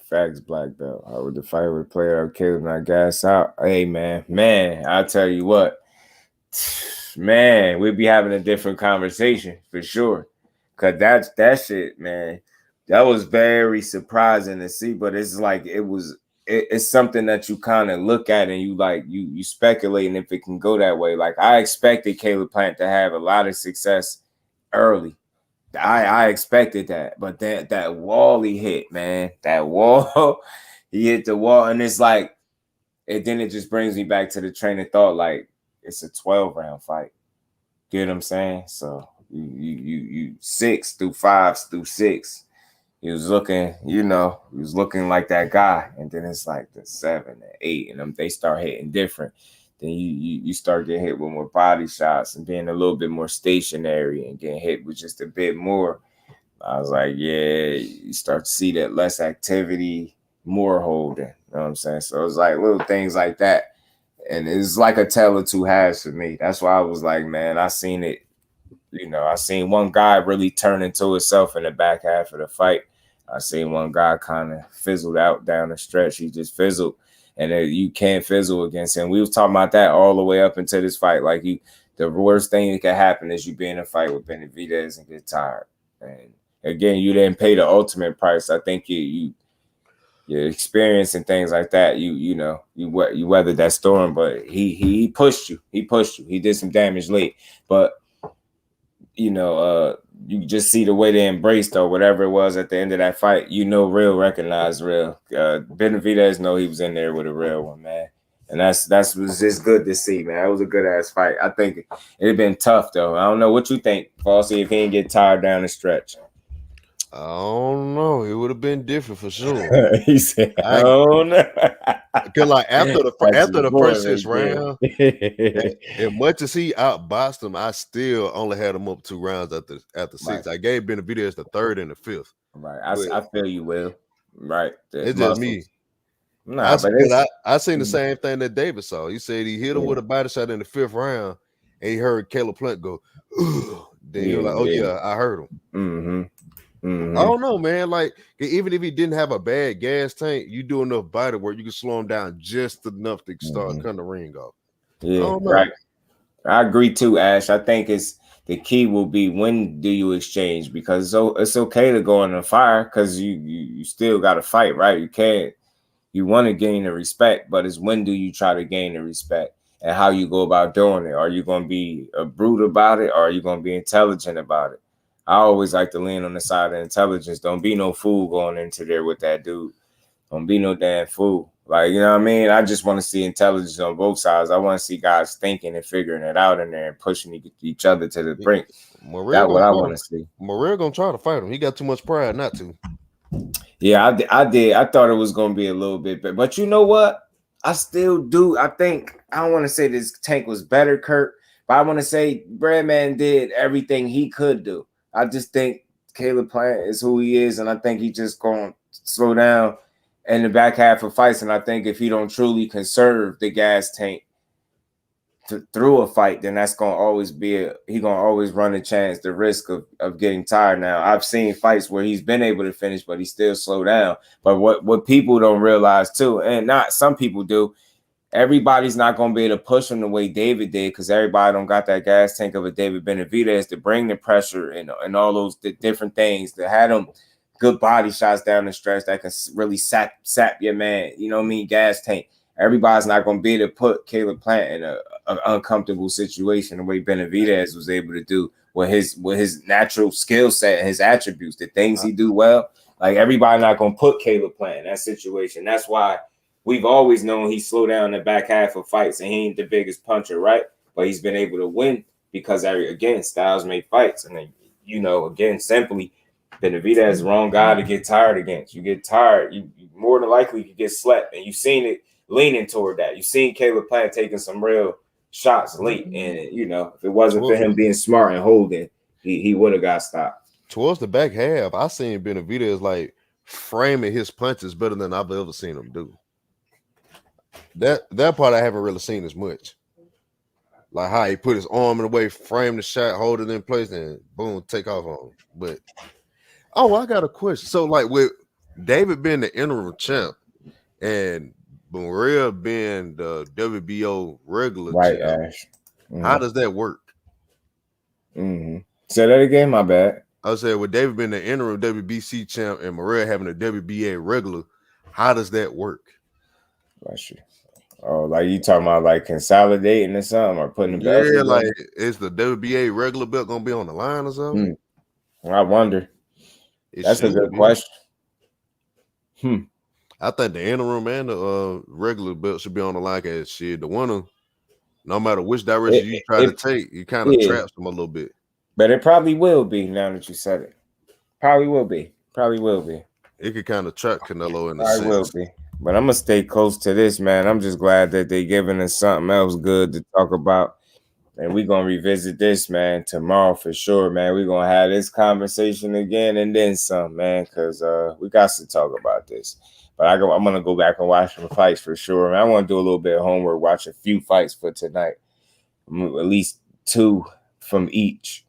Facts, black belt. I would fight with a player of Caleb not gas out. Hey, man, I'll tell you what, man, we'd be having a different conversation for sure. Cause that shit, man, that was very surprising to see. But it's like it's something that you kind of look at and you like you speculating if it can go that way. Like, I expected Caleb Plant to have a lot of success early. I expected that, but that wall he hit, man, that wall, he hit the wall, and it's like, and then it just brings me back to the train of thought. Like, it's a 12-round fight. You know what I'm saying? So. You 6 through 5 through 6. He was looking, like that guy, and then it's like the 7 and 8, and they start hitting different. Then you start getting hit with more body shots and being a little bit more stationary and getting hit with just a bit more. I was like, yeah, you start to see that less activity, more holding. You know what I'm saying? So it's like little things like that, and it's like a tale of two halves for me. That's why I was like, man, I seen it. I seen one guy really turn into himself in the back half of the fight. I seen one guy kind of fizzled out down the stretch. He just fizzled, and you can't fizzle against him. We was talking about that all the way up into this fight. Like, the worst thing that can happen is you be in a fight with Benavidez and get tired. And again, you didn't pay the ultimate price. I think your experience and things like that, you weathered that storm. But he pushed you. He did some damage late, but. You just see the way they embraced or whatever it was at the end of that fight. Real recognized real. Benavidez know he was in there with a real one, man. And that's was just good to see, man. It was a good ass fight. I think it had been tough though. I don't know what you think, Falsey, if he didn't get tired down the stretch. I don't know. It would have been different for sure. He said, "Oh no." Because like after the first 6 rounds, as much as he outboxed him, I still only had him up 2 rounds after 6. I gave Benavidez the 3rd and the 5th. Right. I feel you, Will. Right. It's just me. Nah, I seen the same thing that David saw. He said he hit him with a body shot in the 5th round, and he heard Caleb Plant go, ugh. Then he was like, "Oh yeah, I heard him." I don't know, man. Like, even if he didn't have a bad gas tank, you do enough body work, you can slow him down just enough to start cutting the ring off. Yeah, right. I agree too, Ash. I think the key will be, when do you exchange? Because it's okay to go in the fire, because you still got to fight, right? You want to gain the respect, but it's when do you try to gain the respect and how you go about doing it. Are you going to be a brute about it, or are you going to be intelligent about it? I always like to lean on the side of intelligence. Don't be no fool going into there with that dude. Don't be no damn fool. Like, you know what I mean? I just want to see intelligence on both sides. I want to see guys thinking and figuring it out in there and pushing each other to the brink. That's what I want to see. Morell gonna try to fight him. He got too much pride not to. Yeah, I did. I thought it was gonna be a little bit better, but you know what? I still do. I don't want to say this tank was better, Kurt, but I want to say Breadman did everything he could do. I just think Caleb Plant is who he is, and I think he just going to slow down in the back half of fights. And I think if he don't truly conserve the gas tank through a fight, then that's going to always be he going to always run a chance, the risk of getting tired. Now, I've seen fights where he's been able to finish, but he still slow down. But what people don't realize too, and not some people do, everybody's not going to be able to push him the way David did, because everybody don't got that gas tank of a David Benavidez to bring the pressure and all those different things that had him good body shots down the stretch that can really sap your man. You know what I mean? Gas tank. Everybody's not going to be able to put Caleb Plant in an uncomfortable situation the way Benavidez was able to do with his natural skill set and his attributes, the things he do well. Like, everybody not going to put Caleb Plant in that situation. That's why we've always known he slowed down the back half of fights, and he ain't the biggest puncher, right? But he's been able to win because, again, styles make fights. And then, again, simply, Benavidez is the wrong guy to get tired against. You get tired, you more than likely you get slept. And you've seen it leaning toward that. You've seen Caleb Plant taking some real shots late. And, if it wasn't for him being smart and holding, he would have got stopped. Towards the back half, I seen Benavidez, like, framing his punches better than I've ever seen him do. That part I haven't really seen as much. Like how he put his arm in the way, frame the shot, hold it in place, and boom, take off on him. But I got a question. So, like, with David being the interim champ and Morell being the WBO regular right, champ, Ash. How does that work? Say that again, my bad. I said, with David being the interim WBC champ and Morell having a WBA regular, how does that work? Bless you. Oh, like you talking about like consolidating or something, or putting the belt? Yeah, like, is the WBA regular belt gonna be on the line or something? I wonder. That's a good question. I think the interim and the regular belt should be on the line. As shit, the one, no matter which direction you try to take, you kind of traps them a little bit. But it probably will be, now that you said it. Probably will be. It could kind of trap Canelo in the sense. Will be. But I'm going to stay close to this, man. I'm just glad that they're giving us something else good to talk about. And we're going to revisit this, man, tomorrow for sure, man. We're going to have this conversation again and then some, man, because we got to talk about this. But I'm going to go back and watch some fights for sure. Man, I want to do a little bit of homework, watch a few fights for tonight. At least 2 from each.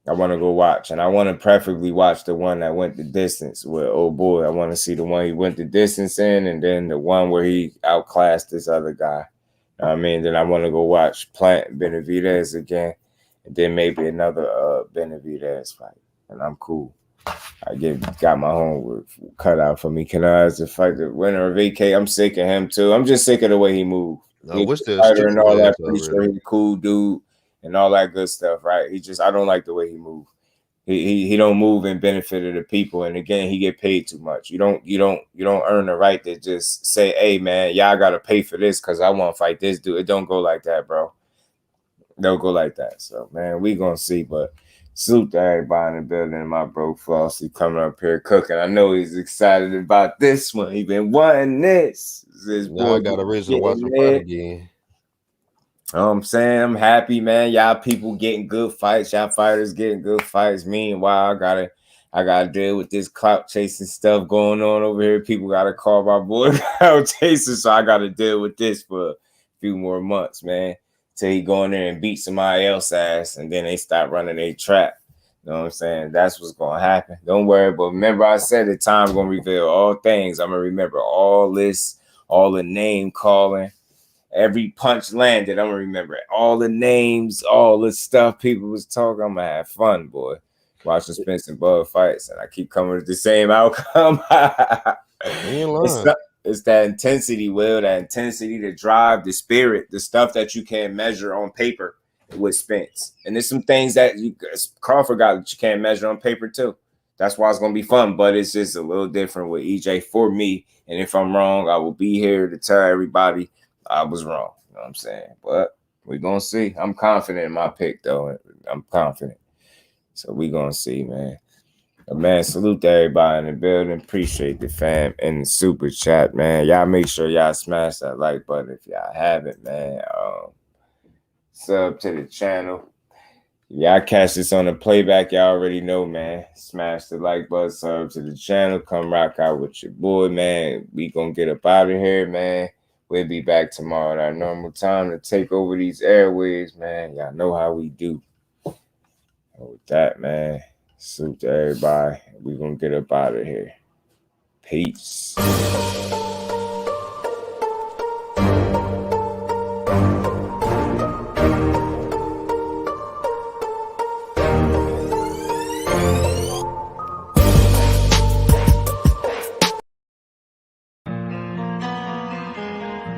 I want to go watch, and I want to preferably watch the one that went the distance with old boy. I want to see the one he went the distance in, and then the one where he outclassed this other guy. I mean, then I want to go watch Plant Benavidez again, and then maybe another Benavidez fight, and I'm cool. I got my homework cut out for me. Canelo to fight the winner of AK. I'm sick of him too. I'm just sick of the way he moved. I wish there's and all that. Pretty sure he's a cool dude. And all that good stuff, right? I don't like the way he moves. He don't move in benefit of the people. And again, he get paid too much. You don't earn the right to just say, hey man, y'all gotta pay for this because I want to fight this dude. It don't go like that, bro. Don't go like that. So man, we gonna see. But Salute to everybody in the building. My bro Flossie coming up here cooking. I know he's excited about this one. He been wanting this. Now I got a reason to watch him fight again. You know what I'm saying? I'm happy, man. Y'all people getting good fights. Y'all fighters getting good fights. Meanwhile, I gotta deal with this clout chasing stuff going on over here. People gotta call my boy clout chasing, so I gotta deal with this for a few more months, man. Till he go in there and beat somebody else's ass, and then they start running a trap. You know what I'm saying? That's what's gonna happen. Don't worry. But remember, I said the time's gonna reveal all things. I'm gonna remember all this, all the name calling, every punch landed. I'm gonna remember all the names, all the stuff people was talking. I'm gonna have fun, boy. Watching Spence and Bud fights, and I keep coming to the same outcome. It's that intensity, Will, that intensity, the drive, the spirit, the stuff that you can't measure on paper with Spence. And there's some things that Crawford got that you can't measure on paper too. That's why it's going to be fun, but it's just a little different with EJ for me. And if I'm wrong, I will be here to tell everybody I was wrong. You know what I'm saying? But we're going to see. I'm confident in my pick, though. I'm confident. So we're going to see, man. Man, salute to everybody in the building. Appreciate the fam and the super chat, man. Y'all make sure y'all smash that like button if y'all haven't, man. Sub to the channel. Y'all catch this on the playback. Y'all already know, man. Smash the like button, sub to the channel. Come rock out with your boy, man. We gonna get up out of here, man. We'll be back tomorrow at our normal time to take over these airwaves, man. Y'all know how we do. With that, man. Salute to everybody. We're going to get up out of here. Peace.